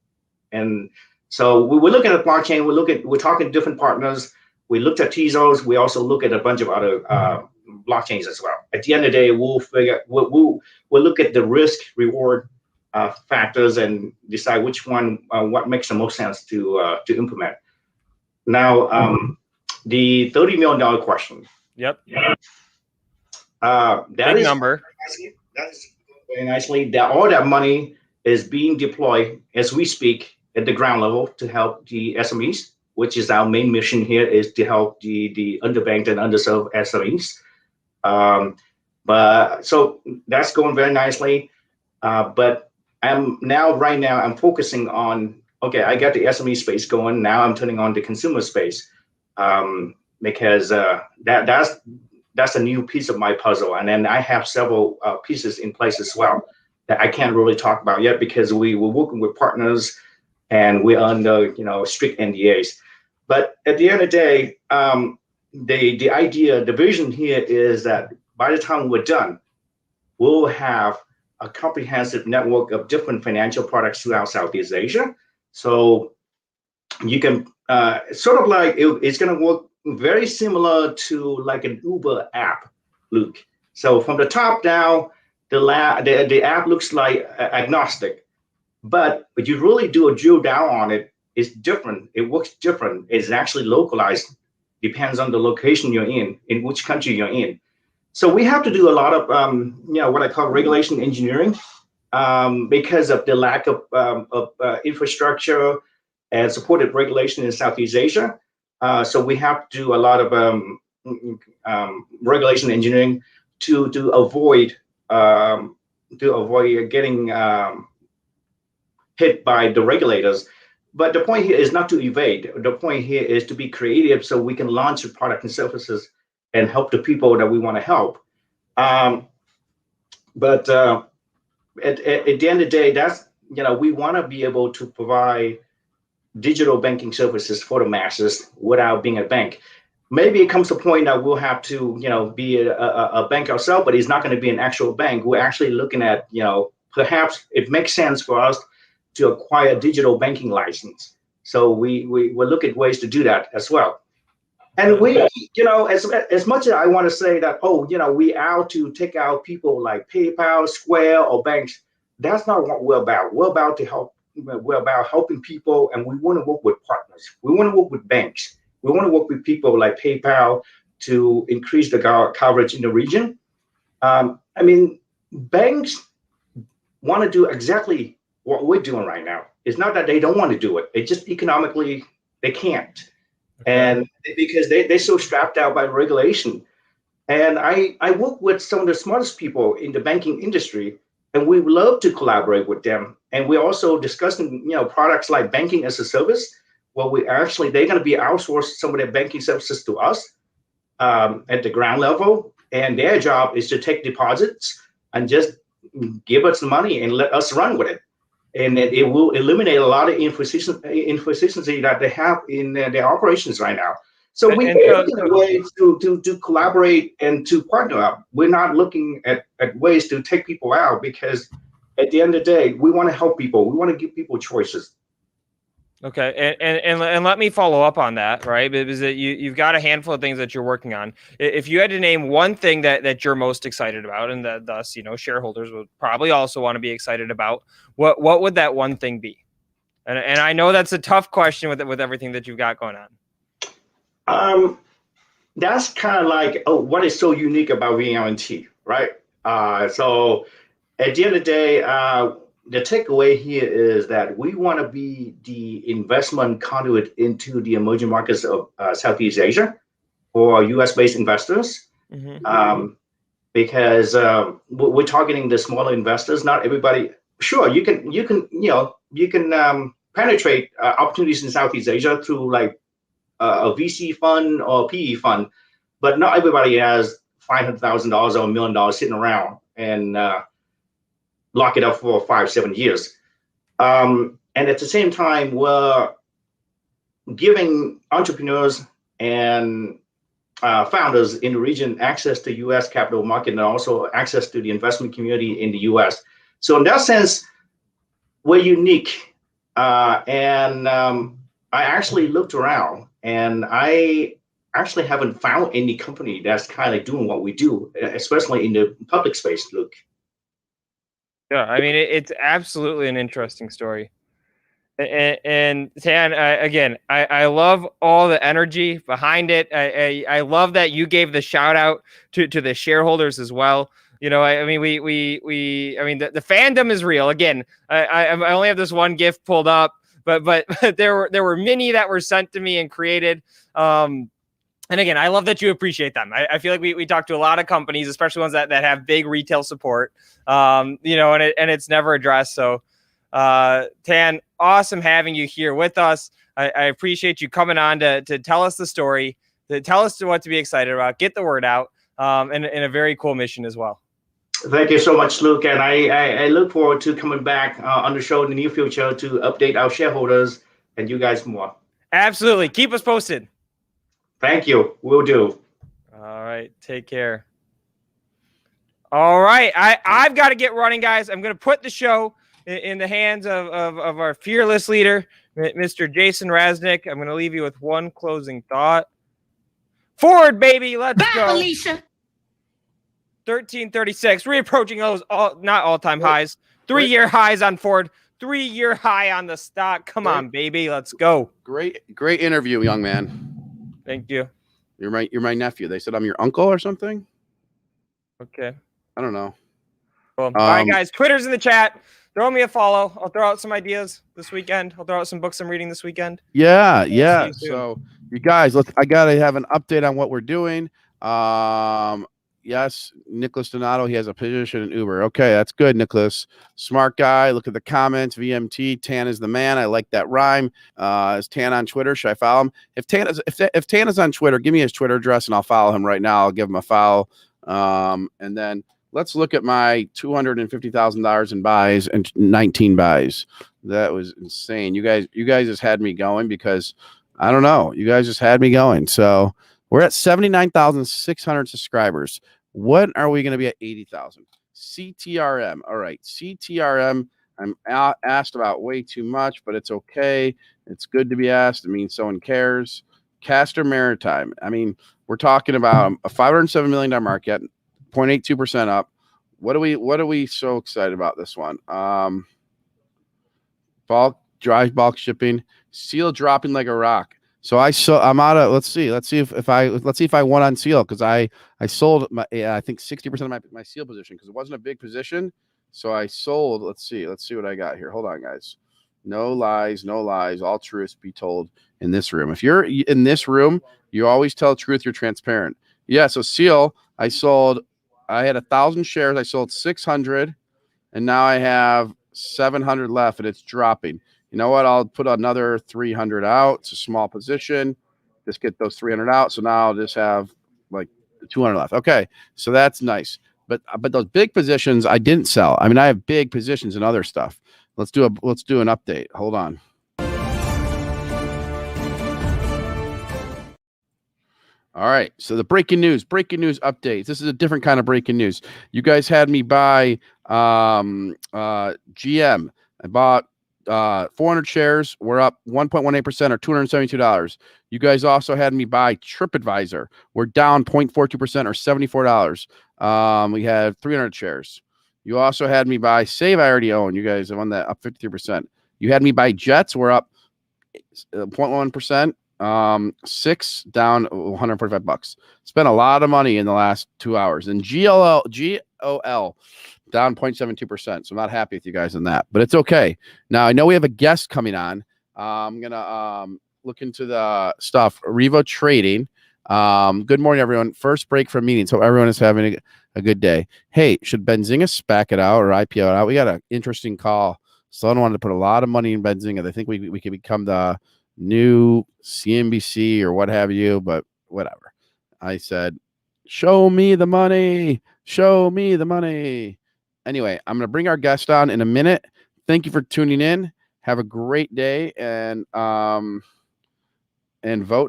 And so we're looking at blockchain. We're talking to different partners. We looked at Tezos. We also look at a bunch of other blockchains as well. At the end of the day, we'll look at the risk reward factors and decide which one, what makes the most sense to implement. Now, the $30 million question.
Yep.
That
big
is
number.
That is very nicely. That all that money is being deployed as we speak at the ground level to help the SMEs, which is our main mission here, is to help the underbanked and underserved SMEs. But so that's going very nicely. But right now I'm focusing on, okay, I got the SME space going. Now I'm turning on the consumer space because that's a new piece of my puzzle. And then I have several pieces in place as well that I can't really talk about yet because we were working with partners and we're under strict NDAs. But at the end of the day, the idea, the vision here is that by the time we're done, we'll have a comprehensive network of different financial products throughout Southeast Asia. So you can sort of like it's going to work very similar to like an Uber app, Luke. So from the top down, the app looks like agnostic, but if you really do a drill down on it, it's different. It works different. It's actually localized. Depends on the location you're in which country you're in. So we have to do a lot of what I call regulation engineering because of the lack of infrastructure and supported regulation in Southeast Asia. So we have to do a lot of regulation engineering to avoid getting hit by the regulators. But the point here is not to evade. The point here is to be creative so we can launch the product and services and help the people that we want to help. But at the end of the day, that's, we want to be able to provide digital banking services for the masses without being a bank. Maybe it comes to a point that we'll have to, be a bank ourselves, but it's not going to be an actual bank. We're actually looking at, perhaps it makes sense for us to acquire a digital banking license. So we will look at ways to do that as well. And we, as much as I want to say that, we out to take out people like PayPal, Square, or banks, that's not what we're about. We're about to help. We're about helping people, and we want to work with partners. We want to work with banks. We want to work with people like PayPal to increase the coverage in the region. Banks want to do exactly what we're doing right now. It's not that they don't want to do it. It's just economically they can't. Okay. And because they're so strapped out by regulation. And I work with some of the smartest people in the banking industry, and we love to collaborate with them. And we're also discussing, products like banking as a service, where they're going to be outsourced some of their banking services to us at the ground level. And their job is to take deposits and just give us the money and let us run with it. And it will eliminate a lot of inefficiency that they have in their operations right now. So we're looking at ways to collaborate and to partner up. We're not looking at ways to take people out, because at the end of the day, we want to help people. We want to give people choices.
Okay, and let me follow up on that, right? Because you've got a handful of things that you're working on. If you had to name one thing that you're most excited about, and that thus, shareholders would probably also want to be excited about, what would that one thing be? And I know that's a tough question with everything that you've got going on.
That's kind of like, what is so unique about VMNT, right? So at the end of the day, the takeaway here is that we want to be the investment conduit into the emerging markets of Southeast Asia for U.S.-based investors, because we're targeting the smaller investors. Not everybody. Sure, you can penetrate opportunities in Southeast Asia through like a VC fund or PE fund, but not everybody has $500,000 or $1 million sitting around and lock it up for 5-7 years. And at the same time, we're giving entrepreneurs and founders in the region access to U.S. capital market and also access to the investment community in the U.S. So in that sense, we're unique. And I actually looked around, and I actually haven't found any company that's kind of doing what we do, especially in the public space, Luke.
Yeah, it's absolutely an interesting story. And Tan, again, I love all the energy behind it. I love that you gave the shout out to the shareholders as well. The fandom is real. Again, I only have this one gift pulled up, but there were many that were sent to me and created. And again, I love that you appreciate them. I feel like we talk to a lot of companies, especially ones that have big retail support, and it's never addressed. So, Tan, awesome having you here with us. I appreciate you coming on to tell us the story, to tell us what to be excited about, get the word out, and a very cool mission as well.
Thank you so much, Luke. And I look forward to coming back on the show in the near future to update our shareholders and you guys more.
Absolutely. Keep us posted.
Thank you. Will do.
All right. Take care. All right. I've got to get running, guys. I'm going to put the show in the hands of our fearless leader, Mr. Jason Raznick. I'm going to leave you with one closing thought. Forward, baby. Let's go.
Alicia.
1336. Reapproaching those not all-time highs. 3-year highs on Ford. 3-year high on the stock. Come on, baby. Let's go.
Great interview, young man.
Thank you.
You're my nephew. They said I'm your uncle or something.
Okay.
I don't know.
Well, all right, guys. Twitter's in the chat. Throw me a follow. I'll throw out some ideas this weekend. I'll throw out some books I'm reading this weekend.
Yeah. So you guys, I gotta have an update on what we're doing. Yes, Nicholas Donato, he has a position in Uber. Okay, that's good, Nicholas. Smart guy. Look at the comments. VMT, Tan is the man. I like that rhyme. Is Tan on Twitter? Should I follow him? If Tan is on Twitter, give me his Twitter address and I'll follow him right now. I'll give him a follow. And then let's look at my $250,000 in buys and 19 buys. That was insane. You guys just had me going because I don't know. You guys just had me going. So we're at 79,600 subscribers. When are we going to be at 80,000? CTRM. All right. CTRM. I'm asked about way too much, but it's okay. It's good to be asked. It means someone cares. Castor Maritime. I mean, we're talking about a $507 million market, 0.82% up. What are we so excited about this one? Bulk shipping, seal dropping like a rock. So I'm out of, let's see if I won on seal, because I sold my, I think 60% of my seal position, because it wasn't a big position. So I sold, let's see what I got here. Hold on, guys. No lies, all truths be told in this room. If you're in this room, you always tell truth, you're transparent. Yeah, so seal, I had 1,000 shares, I sold 600, and now I have 700 left, and it's dropping. You know what? I'll put another 300 out. It's a small position. Just get those 300 out. So now I'll just have like 200 left. Okay, so that's nice. But those big positions I didn't sell. I mean, I have big positions in other stuff. Let's do an update. Hold on. All right. So the breaking news updates. This is a different kind of breaking news. You guys had me buy GM. I bought 400 shares. We're up 1.18% or $272. You guys also had me buy TripAdvisor. We're down 0.42% or $74. We had 300 shares. You also had me buy Save. I already own. You guys have won that, up 53%. You had me buy Jets. We're up 0.1%. 6 down $145. Spent a lot of money in the last 2 hours. And GOL down 0.72%. So I'm not happy with you guys on that, but it's okay. Now I know we have a guest coming on. I'm gonna look into the stuff. Revo Trading. Good morning, everyone. First break from meetings. Hope everyone is having a good day. Hey, should Benzinga SPAC it out or IPO it out? We got an interesting call. Someone wanted to put a lot of money in Benzinga. They think we could become the new CNBC or what have you, but whatever. I said, show me the money. Show me the money. Anyway, I'm going to bring our guest on in a minute. Thank you for tuning in. Have a great day, and vote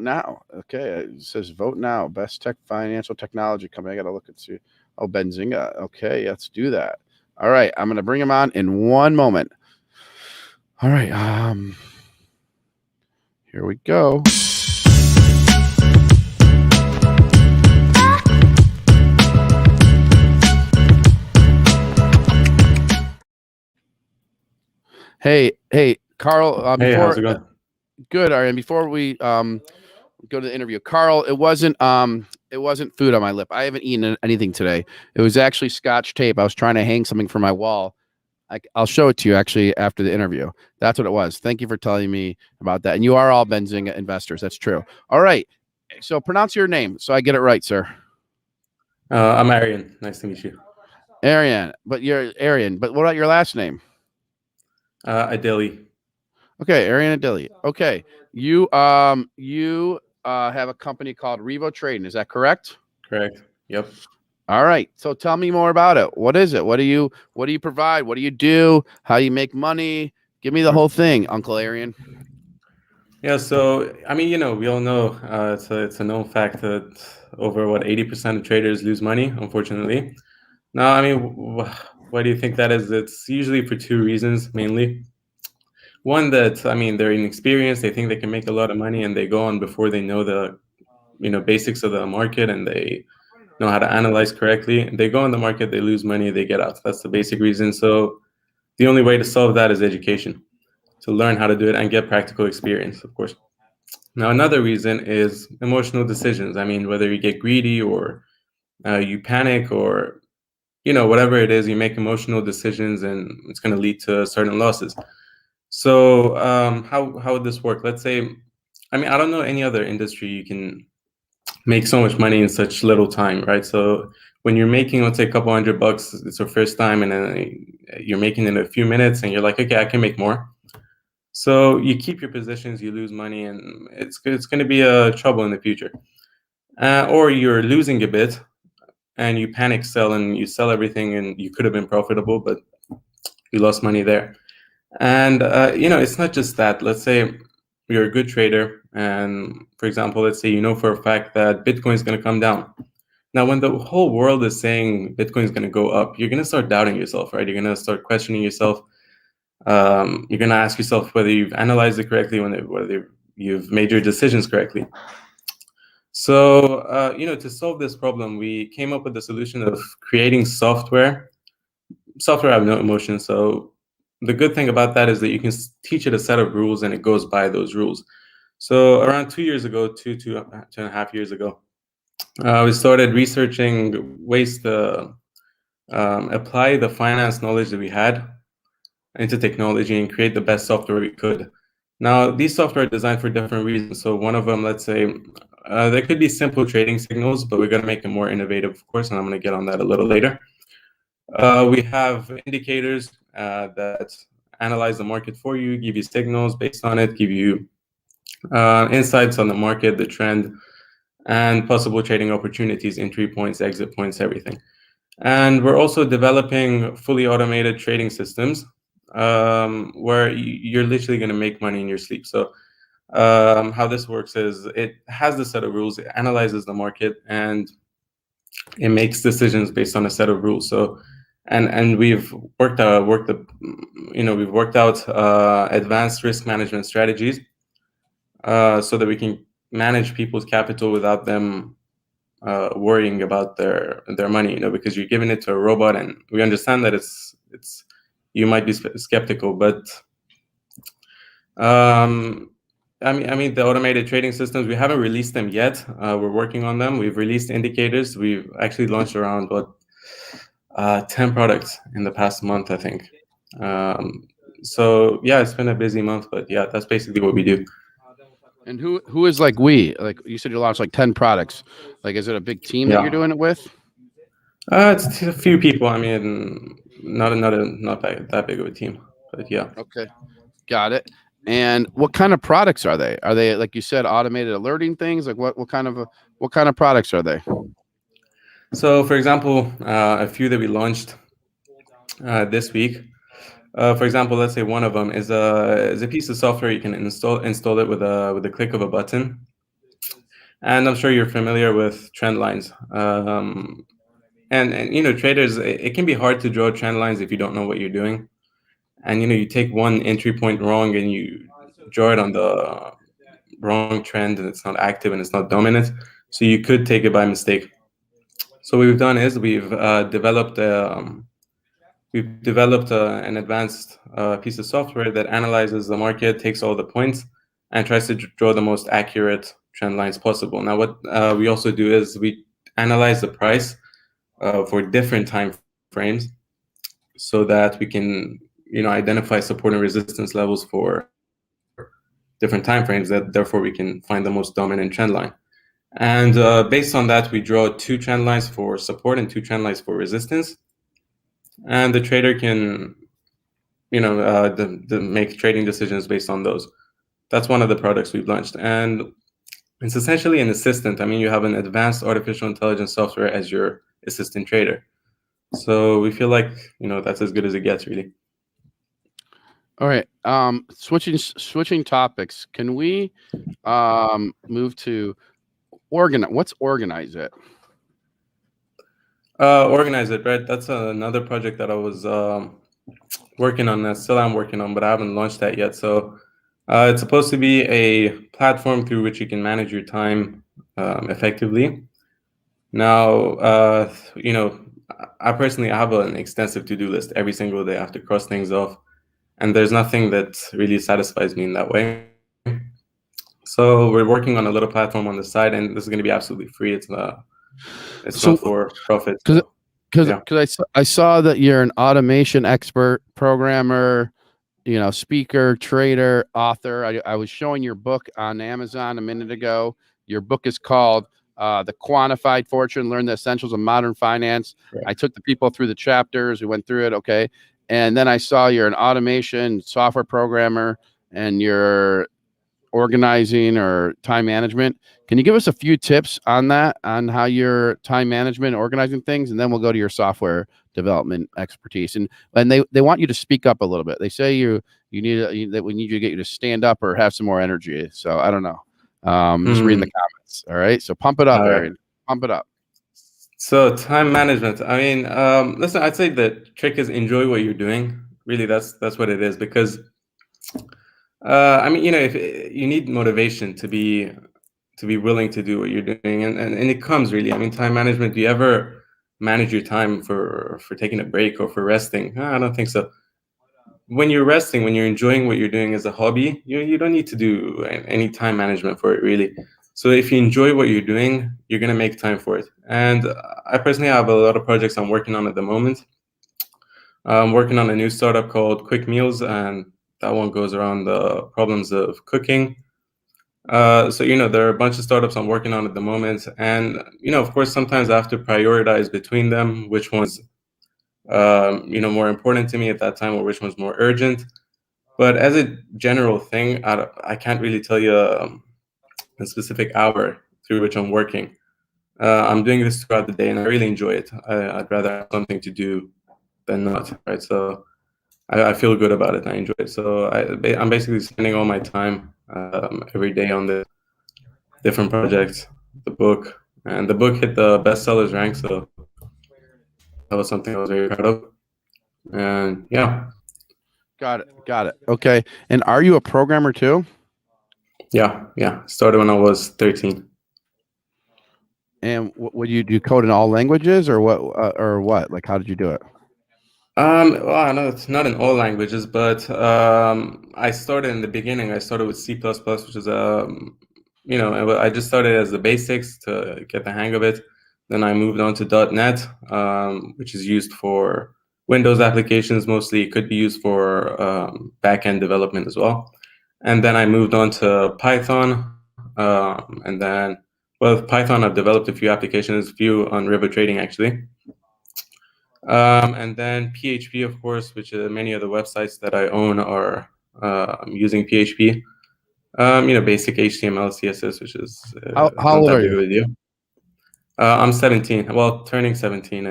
now. Okay, it says vote now. Best tech financial technology company. I got to look and see. Oh, Benzinga. Okay, let's do that. All right, I'm going to bring him on in one moment. All right, here we go. Hey, Carl.
Hey, how's it going?
Good. All right. And before we go to the interview, Carl, it wasn't food on my lip. I haven't eaten anything today. It was actually Scotch tape. I was trying to hang something from my wall. I'll show it to you actually after the interview. That's what it was. Thank you for telling me about that. And you are all Benzinga investors. That's true. All right. So pronounce your name so I get it right, sir.
I'm Arian. Nice to meet you.
Arian. But you're Arian. But what about your last name?
Adeli.
Okay, Arian Adeli. Okay. You have a company called Revo Trading. Is that correct?
Correct. Yep.
All right. So tell me more about it. What is it? What do you provide? What do you do? How do you make money? Give me the whole thing, Uncle Arian.
Yeah. So, I mean, we all know it's a known fact that over 80% of traders lose money, unfortunately. Now, I mean, why do you think that is? It's usually for two reasons, mainly. One, that, I mean, they're inexperienced. They think they can make a lot of money, and they go on before they know the, basics of the market, and they know how to analyze correctly. And they go on the market, they lose money, they get out. That's the basic reason. So the only way to solve that is education, to learn how to do it and get practical experience, of course. Now, another reason is emotional decisions. I mean, whether you get greedy or you panic or, whatever it is, you make emotional decisions, and it's going to lead to certain losses. So how would this work? Let's say, I mean, I don't know any other industry you can make so much money in such little time, right? So when you're making, let's say, a couple $100, it's your first time, and then you're making it in a few minutes, and you're like, okay, I can make more. So you keep your positions, you lose money, and it's going to be a trouble in the future. Or you're losing a bit, and you panic sell, and you sell everything, and you could have been profitable, but you lost money there. And it's not just that. Let's say you're a good trader, and for example, let's say you know for a fact that Bitcoin is going to come down. Now, when the whole world is saying Bitcoin is going to go up, you're going to start doubting yourself, right? You're going to start questioning yourself. You're going to ask yourself whether you've analyzed it correctly, whether you've made your decisions correctly. So, to solve this problem, we came up with the solution of creating software. Software have no emotion. So the good thing about that is that you can teach it a set of rules, and it goes by those rules. So around 2 years ago, two and a half years ago, we started researching ways to apply the finance knowledge that we had into technology and create the best software we could. Now, these software are designed for different reasons. So one of them, let's say, there could be simple trading signals, but we're going to make it more innovative, of course, and I'm going to get on that a little later. We have indicators that analyze the market for you, give you signals based on it, give you insights on the market, the trend, and possible trading opportunities, entry points, exit points, everything. And we're also developing fully automated trading systems where you're literally going to make money in your sleep. So how this works is it has the set of rules, it analyzes the market, and it makes decisions based on a set of rules. So and we've worked out advanced risk management strategies so that we can manage people's capital without them worrying about their money, because you're giving it to a robot, and we understand that it's you might be skeptical, but I mean the automated trading systems, we haven't released them yet. We're working on them. We've released indicators. We've actually launched around 10 products in the past month, I think. So yeah, it's been a busy month, but yeah, that's basically what we do.
And who is like you said you launched like 10 products. Like, is it a big team that you're doing it with?
It's a few people. I mean, not that big of a team, but yeah.
Okay, got it. And what kind of products are they? Are they, like you said, automated alerting things? Like what kind of products are they?
So, for example, a few that we launched this week. For example, let's say one of them is a piece of software you can install it with a click of a button. And I'm sure you're familiar with trend lines. And traders, it can be hard to draw trend lines if you don't know what you're doing. And you take one entry point wrong and you draw it on the wrong trend, and it's not active and it's not dominant. So you could take it by mistake. So what we've done is we've developed an advanced piece of software that analyzes the market, takes all the points, and tries to draw the most accurate trend lines possible. Now, what we also do is we analyze the price for different time frames, so that we can identify support and resistance levels for different time frames. That therefore we can find the most dominant trend line. And based on that, we draw 2 trend lines for support and 2 trend lines for resistance. And the trader can, make trading decisions based on those. That's one of the products we've launched. And it's essentially an assistant. I mean, you have an advanced artificial intelligence software as your assistant trader. So we feel like, that's as good as it gets, really.
All right. Switching topics. Can we move to organize? What's Organize It?
Organize It, right? That's another project that I was working on. That still I'm working on, but I haven't launched that yet. So it's supposed to be a platform through which you can manage your time effectively. Now, I personally have an extensive to-do list every single day. I have to cross things off, and there's nothing that really satisfies me in that way. So we're working on a little platform on the side, and this is going to be absolutely free. It's not for profit.
Because I saw that you're an automation expert, programmer, speaker, trader, author. I was showing your book on Amazon a minute ago. Your book is called the Quantified Fortune, Learn the Essentials of Modern Finance.
Right.
I took the people through the chapters. We went through it. Okay. And then I saw you're an automation software programmer and you're organizing or time management. Can you give us a few tips on that, on how your time management and organizing things? And then we'll go to your software development expertise. And they want you to speak up a little bit. They say that we need you to get you to stand up or have some more energy. So I don't know. Just reading the comments. All right. So pump it up, Aaron. Pump it up.
So time management. I mean, listen, I'd say the trick is enjoy what you're doing. Really, that's what it is. Because, I mean, if you need motivation to be willing to do what you're doing, and it comes really. I mean, time management. Do you ever manage your time for taking a break or for resting? I don't think so. When you're resting, when you're enjoying what you're doing as a hobby, you don't need to do any time management for it, really. So if you enjoy what you're doing, you're going to make time for it. And I personally have a lot of projects I'm working on at the moment. I'm working on a new startup called Quick Meals, and that one goes around the problems of cooking. So, there are a bunch of startups I'm working on at the moment. And, of course, sometimes I have to prioritize between them, which one's more important to me at that time or which one's more urgent. But as a general thing, I can't really tell you a specific hour through which I'm working. I'm doing this throughout the day and I really enjoy it. I'd rather have something to do than not, right? So I feel good about it. I enjoy it. So I'm basically spending all my time every day on the different projects, the book. And the book hit the bestsellers rank, so that was something I was very proud of. And yeah.
Got it. Okay. And are you a programmer too?
Yeah. Started when I was 13.
And would you do code in all languages or what? Like, how did you do it?
Well, no, it's not in all languages, but I started in the beginning. I started with C++, which is I just started as the basics to get the hang of it. Then I moved on to .NET, which is used for Windows applications mostly. It could be used for back-end development as well. And then I moved on to Python. And then, with Python, I've developed a few applications, a few on river trading, actually. And then PHP, of course, which many of the websites that I own are using PHP. Basic HTML, CSS, which is
how old are you?
With you. I'm 17. Well, turning 17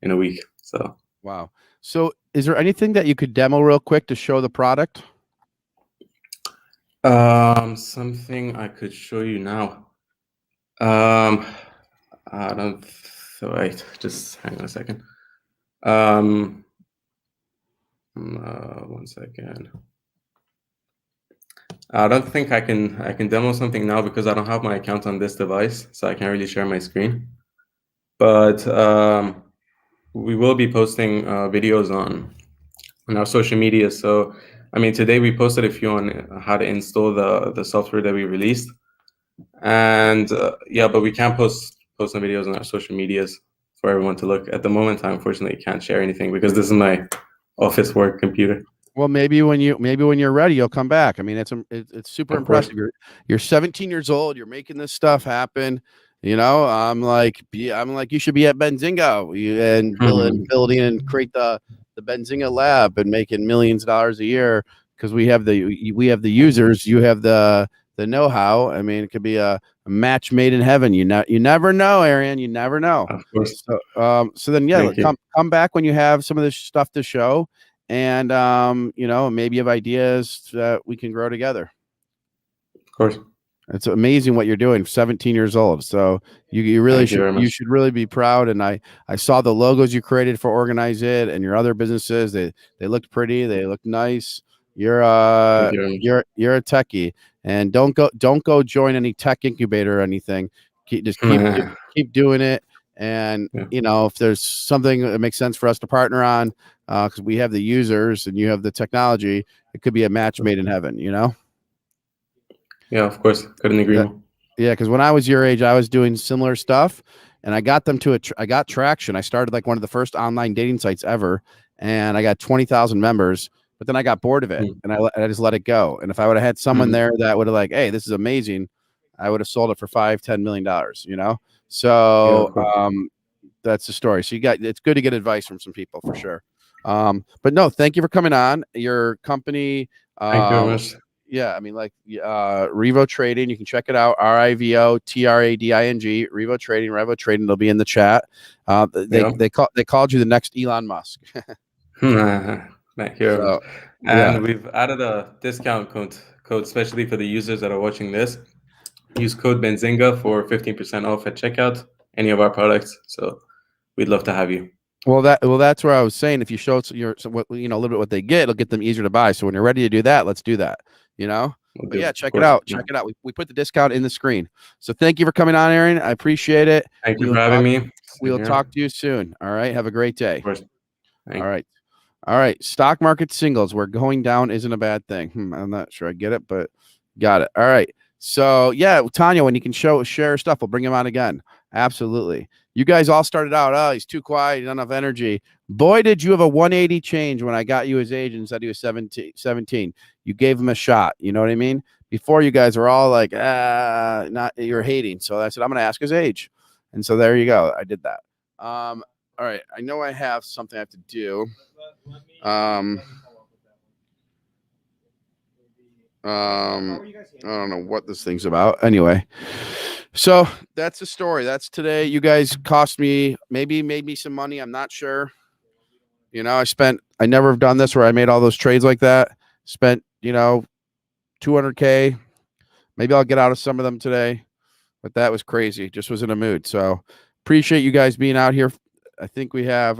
in a week. So
wow. So is there anything that you could demo real quick to show the product?
Something I could show you now. I don't. Wait, just hang on a second. 1 second. I don't think I can demo something now because I don't have my account on this device, so I can't really share my screen. But we will be posting videos on our social media. So, I mean, today we posted a few on how to install the software that we released, and but we can't post some videos on our social medias for everyone to look. At the moment, I unfortunately can't share anything because this is my office work computer.
Well, maybe when you're ready, you'll come back. I mean, it's super impressive. You're 17 years old. You're making this stuff happen. I'm like you should be at Benzinga and building and create the Benzinga lab and making millions of dollars a year because we have the users. You have the know-how. I mean, it could be a match made in heaven. You never know, Arian. You never know.
Of course.
So then, come back when you have some of this stuff to show. And, maybe you have ideas that we can grow together.
Of course.
It's amazing what you're doing. 17 years old. So you really should really be proud. And I saw the logos you created for Organize It and your other businesses. They looked pretty. They looked nice. You're a techie, and don't go join any tech incubator or anything. Keep doing it. And if there's something that makes sense for us to partner on, because we have the users and you have the technology, it could be a match made in heaven.
Yeah, of course, couldn't agree more.
Yeah, because when I was your age, I was doing similar stuff, and I got them I got traction. I started like one of the first online dating sites ever, and I got 20,000 members. But then I got bored of it, and I just let it go. And if I would have had someone there that would have like, hey, this is amazing, I would have sold it for $5-10 million, So that's the story. So it's good to get advice from some people for sure. But no, thank you for coming on. Your company,
Thank you very much.
yeah, I mean, like Revo Trading, you can check it out. RIVO TRADING, Revo Trading. They'll be in the chat. They called you the next Elon Musk.
Thank you.
So,
and we've added a discount code, especially for the users that are watching this. Use code Benzinga for 15% off at checkout any of our products. So we'd love to have you.
Well, that's where I was saying, if you show a little bit what they get, it'll get them easier to buy. So when you're ready to do that, let's do that. But yeah, check it out. Check it out. We put the discount in the screen. So thank you for coming on, Aaron. I appreciate it.
Thank you for having me.
We'll talk to you soon. All right. Have a great day.
Of course.
All right. All right. Stock market singles where going down isn't a bad thing. I'm not sure I get it, but got it. All right. So yeah, Tanya, when you can share stuff, we'll bring him on again. Absolutely. You guys all started out, oh, he's too quiet, not enough energy. Boy, did you have a 180 change when I got you his age and said he was 17. You gave him a shot. You know what I mean? Before, you guys were all like, you're hating. So I said, I'm going to ask his age. And so there you go. I did that. All right. I know I have something I have to do. I don't know what this thing's about. Anyway, so that's the story. That's today. You guys cost me, maybe made me some money. I'm not sure. I never have done this where I made all those trades like that. Spent, $200K. Maybe I'll get out of some of them today, but that was crazy. Just was in a mood. So appreciate you guys being out here. I think we have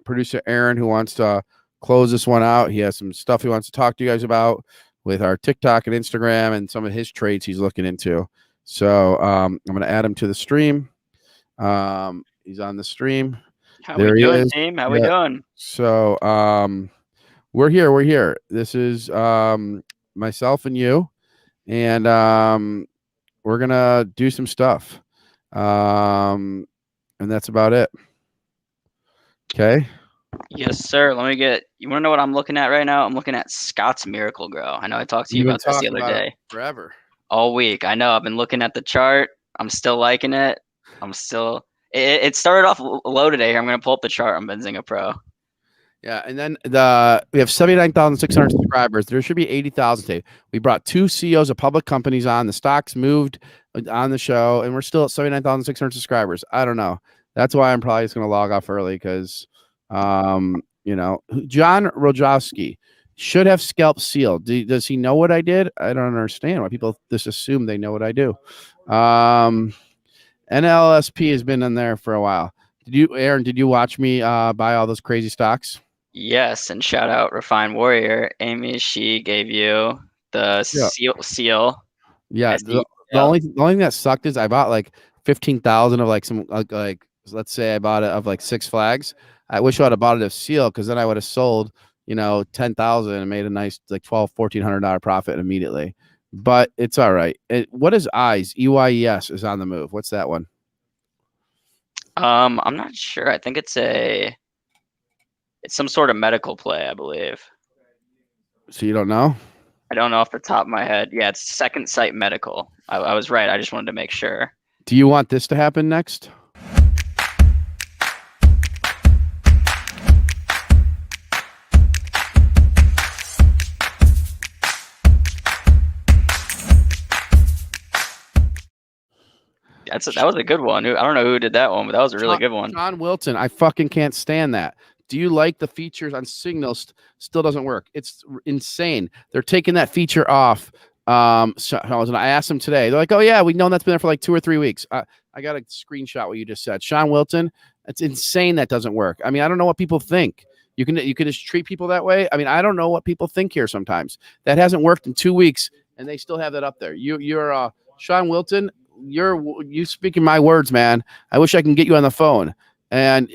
producer Aaron who wants to close this one out. He has some stuff he wants to talk to you guys about with our TikTok and Instagram and some of his trades he's looking into. So I'm going to add him to the stream. He's on the stream.
How we doing, team? How we doing?
So we're here. This is myself and you, and we're going to do some stuff. And that's about it. Okay.
Yes, sir. You want to know what I'm looking at right now? I'm looking at Scott's Miracle Grow. I know I talked to you about this the other day.
Forever.
All week. I know. I've been looking at the chart. I'm still liking it. It started off low today. I'm going to pull up the chart on Benzinga Pro.
Yeah, and then we have 79,600 subscribers. There should be 80,000 today. We brought 2 CEOs of public companies on. The stocks moved on the show, and we're still at 79,600 subscribers. I don't know. That's why I'm probably just going to log off early because, John Rojowski should have scalp sealed. Does he know what I did? I don't understand why people just assume they know what I do. NLSP has been in there for a while. Aaron, did you watch me buy all those crazy stocks?
Yes, and shout out Refined Warrior. Amy, she gave you the seal.
Yeah, the only thing that sucked is I bought like 15,000 of like some like let's say I bought it of like Six Flags. I wish I would have bought it of seal because then I would have sold 10,000 and made a nice like $1,400 profit immediately. But it's all right. What is EYES? EYES is on the move. What's that one?
I'm not sure. I think it's some sort of medical play, I believe.
So you don't know?
I don't know off the top of my head. Yeah, it's Second Sight Medical. I was right. I just wanted to make sure.
Do you want this to happen next?
That was a good one. I don't know who did that one, but that was a really good one.
John Wilton. I fucking can't stand that. Do you like the features on Signals? Still doesn't work. It's insane. They're taking that feature off. So I asked them today. They're like, "Oh yeah, we've known that's been there for like 2 or 3 weeks." I got a screenshot what you just said. Sean Wilton. It's insane that doesn't work. I mean, I don't know what people think. You can just treat people that way. I mean, I don't know what people think here sometimes. That hasn't worked in 2 weeks, and they still have that up there. You're Sean Wilton. You speaking my words, man. I wish I can get you on the phone. And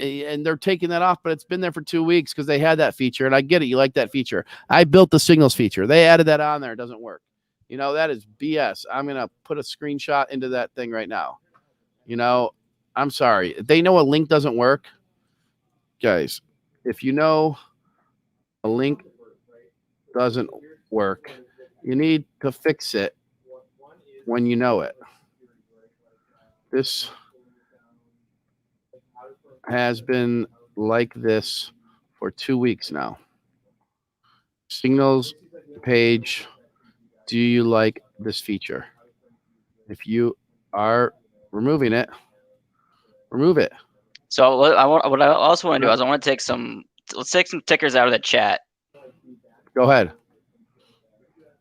they're taking that off, but it's been there for 2 weeks because they had that feature, and I get it. You like that feature. I built the Signals feature. They added that on there. It doesn't work. That is BS. I'm gonna put a screenshot into that thing right now. I'm sorry. If they know a link doesn't work, guys. If you know a link doesn't work, you need to fix it when you know it. This has been like this for 2 weeks now. Signals page. Do you like this feature? If you are removing it, remove it.
So what I also want to do is let's take some tickers out of the chat.
Go ahead.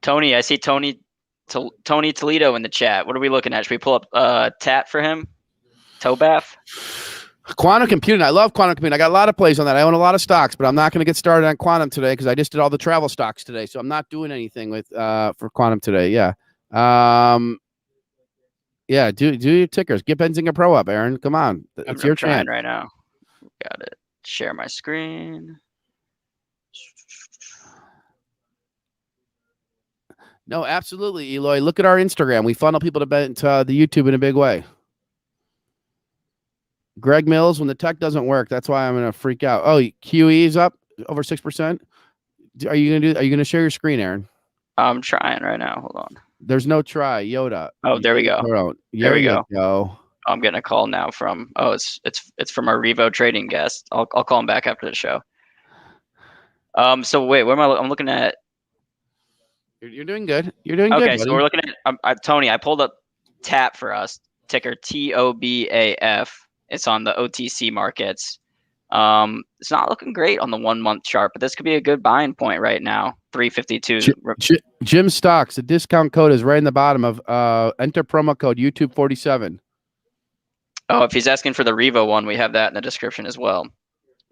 Tony, I see Tony Toledo in the chat. What are we looking at? Should we pull up TAT for him? Tobath?
Quantum computing. I love quantum computing. I got a lot of plays on that. I own a lot of stocks, but I'm not going to get started on quantum today because I just did all the travel stocks today. So I'm not doing anything with for quantum today. Yeah. Yeah, do your tickers. Get Benzinga Pro up, Aaron. Come on. It's your chance
right now. Got it. Share my screen.
No, absolutely, Eloy. Look at our Instagram. We funnel people to the YouTube in a big way. Greg Mills, when the tech doesn't work, that's why I'm gonna freak out. Oh, QE is up over 6%. Are you gonna share your screen, Aaron?
I'm trying right now. Hold on.
There's no try, Yoda.
Oh, there we go.
There we go.
I'm getting a call now from it's from our Revo trading guest. I'll call him back after the show. So wait, where am I? I'm looking at.
You're doing good. You're doing good.
Okay, so we're looking at Tony. I pulled up TAP for us. Ticker TOBAF. It's on the OTC markets. It's not looking great on the 1 month chart, but this could be a good buying point right now. 352.
Jim Stocks. The discount code is right in the bottom of enter promo code YouTube 47.
Oh, if he's asking for the Revo one, we have that in the description as well.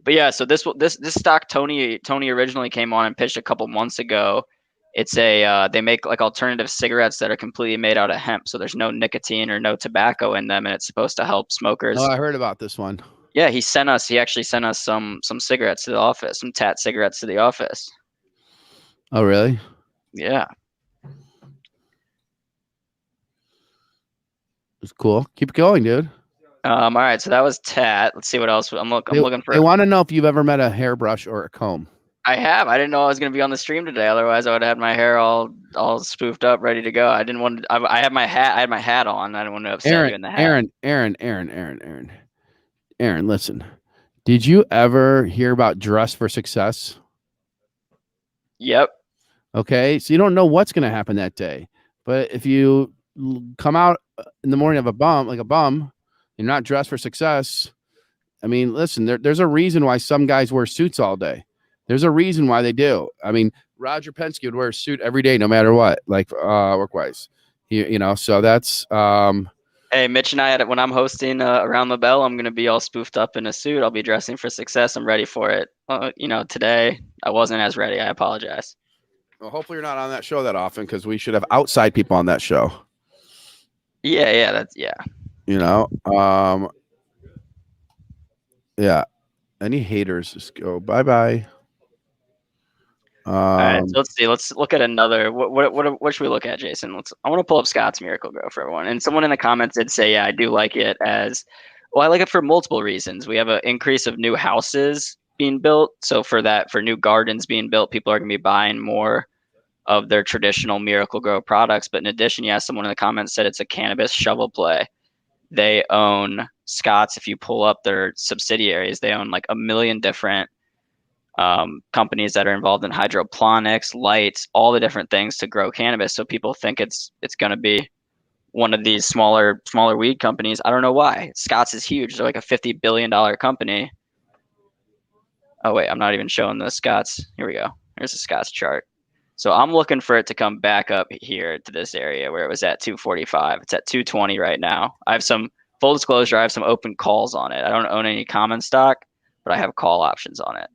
But yeah, so this stock Tony originally came on and pitched a couple months ago. It's they make like alternative cigarettes that are completely made out of hemp, so there's no nicotine or no tobacco in them, and it's supposed to help smokers.
Oh, I heard about this one.
Yeah, he actually sent us some cigarettes to the office, some TAT cigarettes to the office.
Oh, really?
Yeah.
It's cool. Keep going, dude.
All right, so that was TAT. Let's see what else I'm looking for.
They want to know if you've ever met a hairbrush or a comb.
I have. I didn't know I was going to be on the stream today. Otherwise, I would have had my hair all spoofed up, ready to go. I didn't want to. I had my hat. I had my hat on. I didn't want to upset you in the hat.
Aaron, listen. Did you ever hear about Dress for Success?
Yep.
Okay, so you don't know what's going to happen that day, but if you come out in the morning of a bum, you're not dressed for success. I mean, listen. There's a reason why some guys wear suits all day. There's a reason why they do. I mean, Roger Penske would wear a suit every day, no matter what, like work-wise. So that's.
Hey, Mitch and I, when I'm hosting Around the Bell, I'm going to be all spoofed up in a suit. I'll be dressing for success. I'm ready for it. Today I wasn't as ready. I apologize.
Well, hopefully you're not on that show that often because we should have outside people on that show.
Yeah.
Yeah. Any haters, just go bye-bye.
All right, so let's see. Let's look at another. What should we look at, Jason? I want to pull up Scott's Miracle Grow for everyone. And someone in the comments did say, yeah, I do like it as well. I like it for multiple reasons. We have an increase of new houses being built. So for new gardens being built, people are going to be buying more of their traditional Miracle Grow products. But in addition, yeah, someone in the comments said it's a cannabis shovel play. They own Scott's. If you pull up their subsidiaries, they own like 1 million different companies that are involved in hydroponics, lights, all the different things to grow cannabis. So people think it's going to be one of these smaller weed companies. I don't know why. Scott's is huge. They're like a $50 billion company. Oh wait, I'm not even showing the Scott's. Here we go. Here's the Scott's chart. So I'm looking for it to come back up here to this area where it was at 245. It's at 220 right now. I have some full disclosure. I have some open calls on it. I don't own any common stock, but I have call options on it.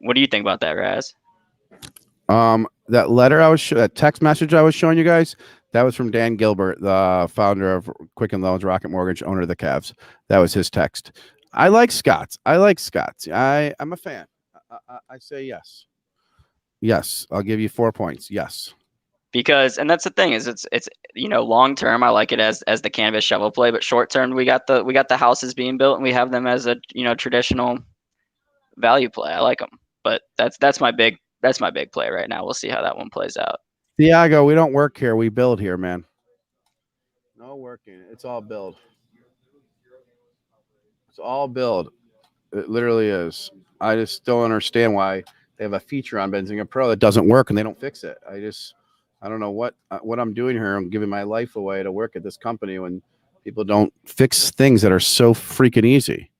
What do you think about that, Raz?
That letter that text message I was showing you guys, that was from Dan Gilbert, the founder of Quicken Loans, Rocket Mortgage, owner of the Cavs. That was his text. I like Scott's. I'm a fan. I say yes. Yes, I'll give you 4 points. Yes.
Because, and that's the thing, is it's long term I like it as the cannabis shovel play, but short term we got the houses being built and we have them as a traditional value play. I like them. But that's my big play right now. We'll see how that one plays out.
Thiago, we don't work here. We build here, man. No working. It's all build. It's all build. It literally is. I just don't understand why they have a feature on Benzinga Pro that doesn't work and they don't fix it. I don't know what I'm doing here. I'm giving my life away to work at this company when people don't fix things that are so freaking easy.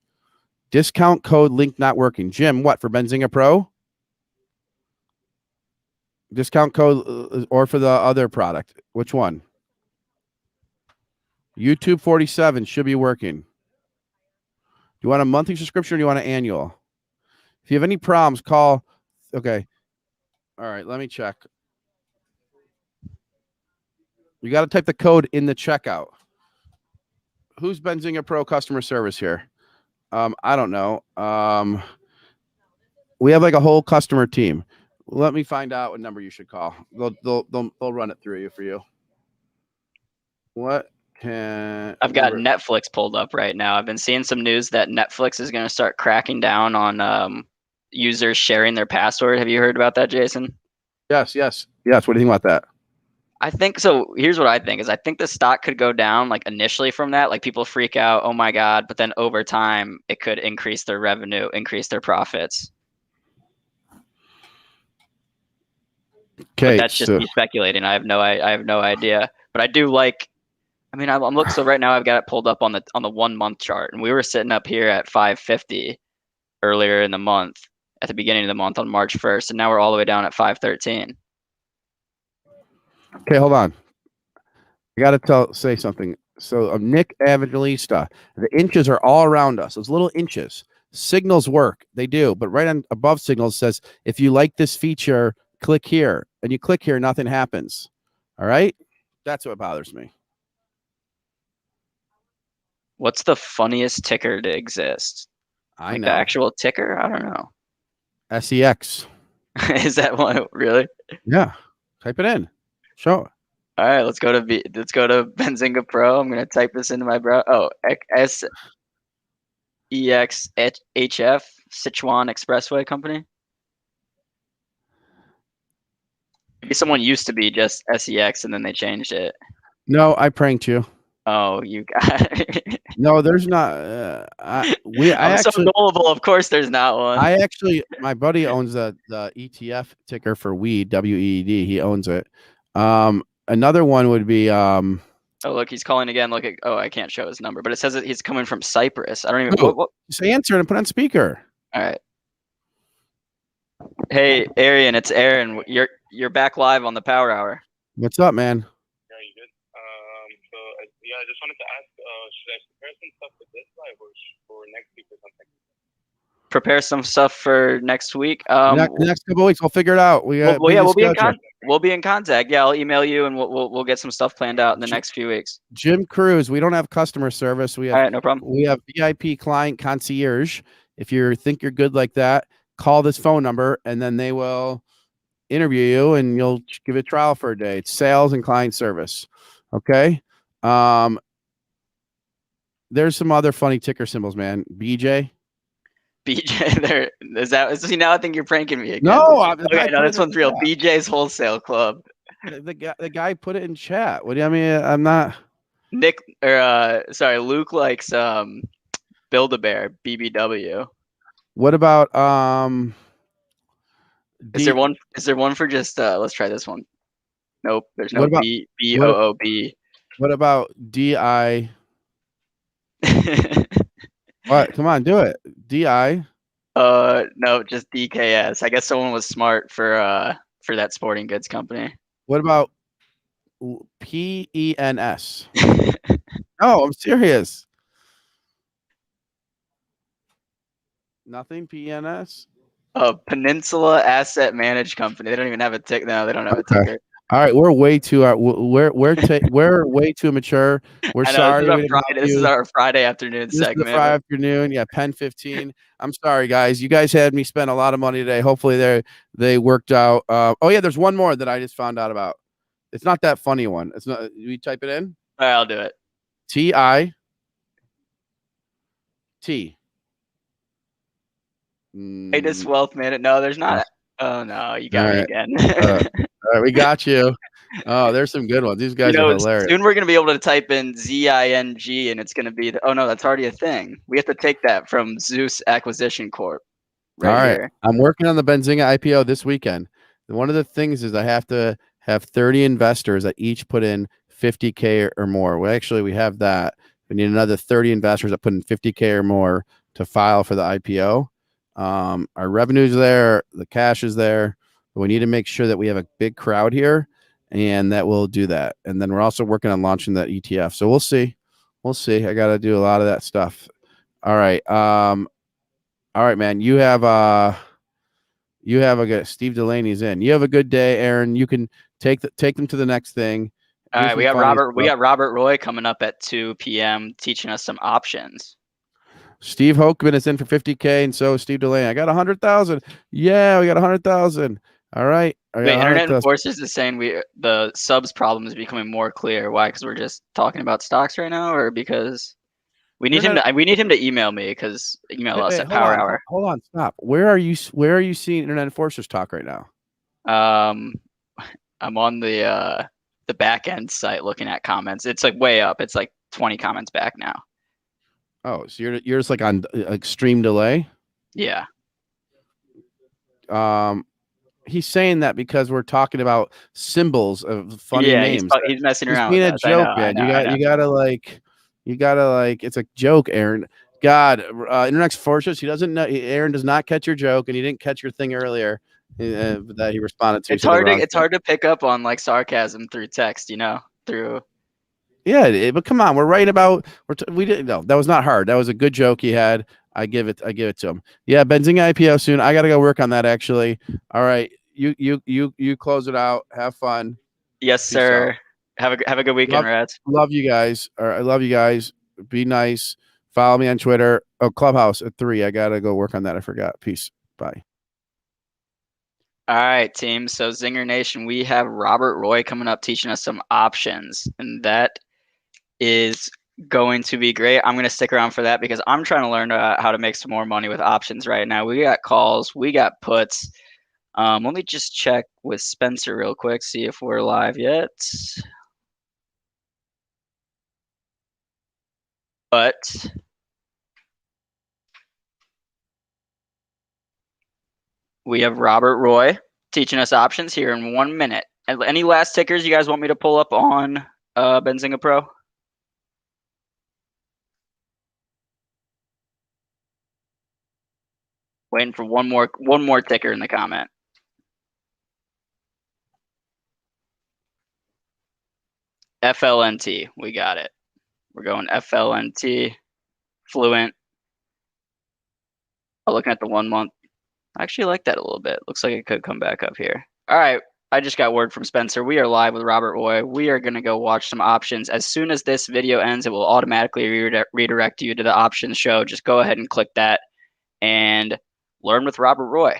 Discount code link not working. Jim, what for Benzinga Pro? Discount code or for the other product? Which one? YouTube 47 should be working. Do you want a monthly subscription or do you want an annual? If you have any problems, call. Okay. All right, let me check. You got to type the code in the checkout. Who's Benzinga Pro customer service here? I don't know. We have like a whole customer team. Let me find out what number you should call. They'll run it through you for you. What can
I've got Netflix pulled up right now. I've been seeing some news that Netflix is going to start cracking down on users sharing their password. Have you heard about that, Jason?
Yes. What do you think about that?
I think so. Here's what I think is I think the stock could go down like initially from that, like people freak out, oh my God, but then over time it could increase their revenue, increase their profits.
Okay,
but that's just me speculating. I have no idea. But I do like. I mean, I'm looking. So right now I've got it pulled up on the 1 month chart, and we were sitting up here at 550 earlier in the month, at the beginning of the month on March 1st, and now we're all the way down at 513.
Okay, hold on. I got to say something. So Nick Evangelista, the inches are all around us. Those little inches. Signals work. They do. But right on above signals says, if you like this feature, click here. And you click here, nothing happens. All right? That's what bothers me.
What's the funniest ticker to exist?
I know.
The actual ticker? I don't know.
SEX.
Is that one really?
Yeah. Type it in. Show it.
All right, let's go to Benzinga Pro. I'm gonna type this into my browser. Oh, SEXHF, Sichuan Expressway Company. Maybe someone used to be just SEX and then they changed it.
No, I pranked you.
Oh, you got it.
No, there's not. I'm
so gullible. Of course, there's not one.
My buddy owns the ETF ticker for weed, WEED. He owns it. Another one would be.
Oh, look, he's calling again. Look at. Oh, I can't show his number, but it says that he's coming from Cyprus. I don't even. What?
Just answer it and put on speaker.
All right. Hey, Arian, it's Aaron. You're back live on the Power Hour.
What's up, man?
Yeah, you good? I just wanted to ask, should I prepare some stuff for this live or for next week or something?
Prepare some stuff for next week.
Next couple of weeks, we'll figure it out.
We'll be in contact. Yeah, I'll email you and we'll get some stuff planned out in the next few weeks.
Jim Cruz, we don't have customer service. We have,
all right, no problem.
We have VIP client concierge. If you think you're good like that, call this phone number and then they will interview you and you'll give a trial for a day. It's sales and client service. Okay. There's some other funny ticker symbols, man. BJ,
there is that. See, now I think you're pranking me again.
No,
no, this one's real. BJ's Wholesale Club.
The guy put it in chat. What do you I mean? I'm not.
Luke likes Build-A-Bear BBW.
What about
Is there one for just let's try this one. Nope, there's no BOOB.
What about DI? What? Come on, do it. DI.
No, just DKS. I guess someone was smart for that sporting goods company.
What about PENS? No, I'm serious. Nothing. PENS.
Peninsula Asset Managed Company. They don't even have a ticker. No, they don't have a ticker.
All right, we're way too we're way too mature. We're sorry.
This is our Friday afternoon segment.
Friday afternoon, yeah, Pen 15. I'm sorry, guys. You guys had me spend a lot of money today. Hopefully, they worked out. Oh yeah, there's one more that I just found out about. It's not that funny one. It's not. You type it in.
All right, I'll do it.
TIT.
Latest Wealth Minute. No, there's not. Oh no, you got me again.
All right, we got you. Oh, there's some good ones. These guys are hilarious.
Soon we're going to be able to type in ZING and it's going to be, oh no, that's already a thing. We have to take that from Zeus Acquisition Corp.
All right.
Here.
I'm working on the Benzinga IPO this weekend. One of the things is I have to have 30 investors that each put in 50K or more. Well, actually, we have that. We need another 30 investors that put in 50K or more to file for the IPO. Our revenue's there. The cash is there. But we need to make sure that we have a big crowd here, and that will do that. And then we're also working on launching that ETF. So we'll see. We'll see. I got to do a lot of that stuff. All right. All right, man. You have a good Steve Delaney's in. You have a good day, Aaron. You can take them to the next thing.
All right, we got Robert. We got Robert Roy coming up at 2 p.m. teaching us some options.
Steve Hokeman is in for 50K, and so is Steve Delaney. I got 100,000. Yeah, we got 100,000. All right.
Wait, Internet Enforcers is saying the subs problem is becoming more clear. Why? Because we're just talking about stocks right now, or because we need him to email me, because email us at Power Hour.
Hold on, stop. Where are you seeing Internet Enforcers talk right now?
I'm on the back end site looking at comments. It's like way up. It's like 20 comments back now.
Oh, so you're just like on extreme delay?
Yeah.
He's saying that because we're talking about symbols of funny names.
He's messing around.
Being a joke, man. You gotta like, it's a joke, Aaron. God, Internet Fortress. He doesn't know. Aaron does not catch your joke, and he didn't catch your thing earlier that he responded to.
It's hard to pick up on like sarcasm through text, through.
Yeah, but come on, we're right about. We didn't. No, that was not hard. That was a good joke he had. I give it to him. Yeah, Benzinga IPO soon. I gotta go work on that actually. All right, you close it out. Have fun.
Yes, sir. Have a good weekend, Rats.
Love you guys. All right, I love you guys. Be nice. Follow me on Twitter. Oh, Clubhouse at 3. I gotta go work on that. I forgot. Peace. Bye.
All right, team. So Zinger Nation, we have Robert Roy coming up teaching us some options, and that is going to be great. I'm going to stick around for that because I'm trying to learn how to make some more money with options right now. We got calls, we got puts. Let me just check with Spencer real quick, see if we're live yet. But we have Robert Roy teaching us options here in 1 minute. Any last tickers you guys want me to pull up on Benzinga Pro? Waiting for one more ticker in the comment. FLNT, we got it. We're going FLNT, Fluent. Oh, looking at the 1 month. I actually like that a little bit. Looks like it could come back up here. All right, I just got word from Spencer. We are live with Robert Roy. We are going to go watch some options. As soon as this video ends, it will automatically redirect you to the options show. Just go ahead and click that and learn with Robert Roy.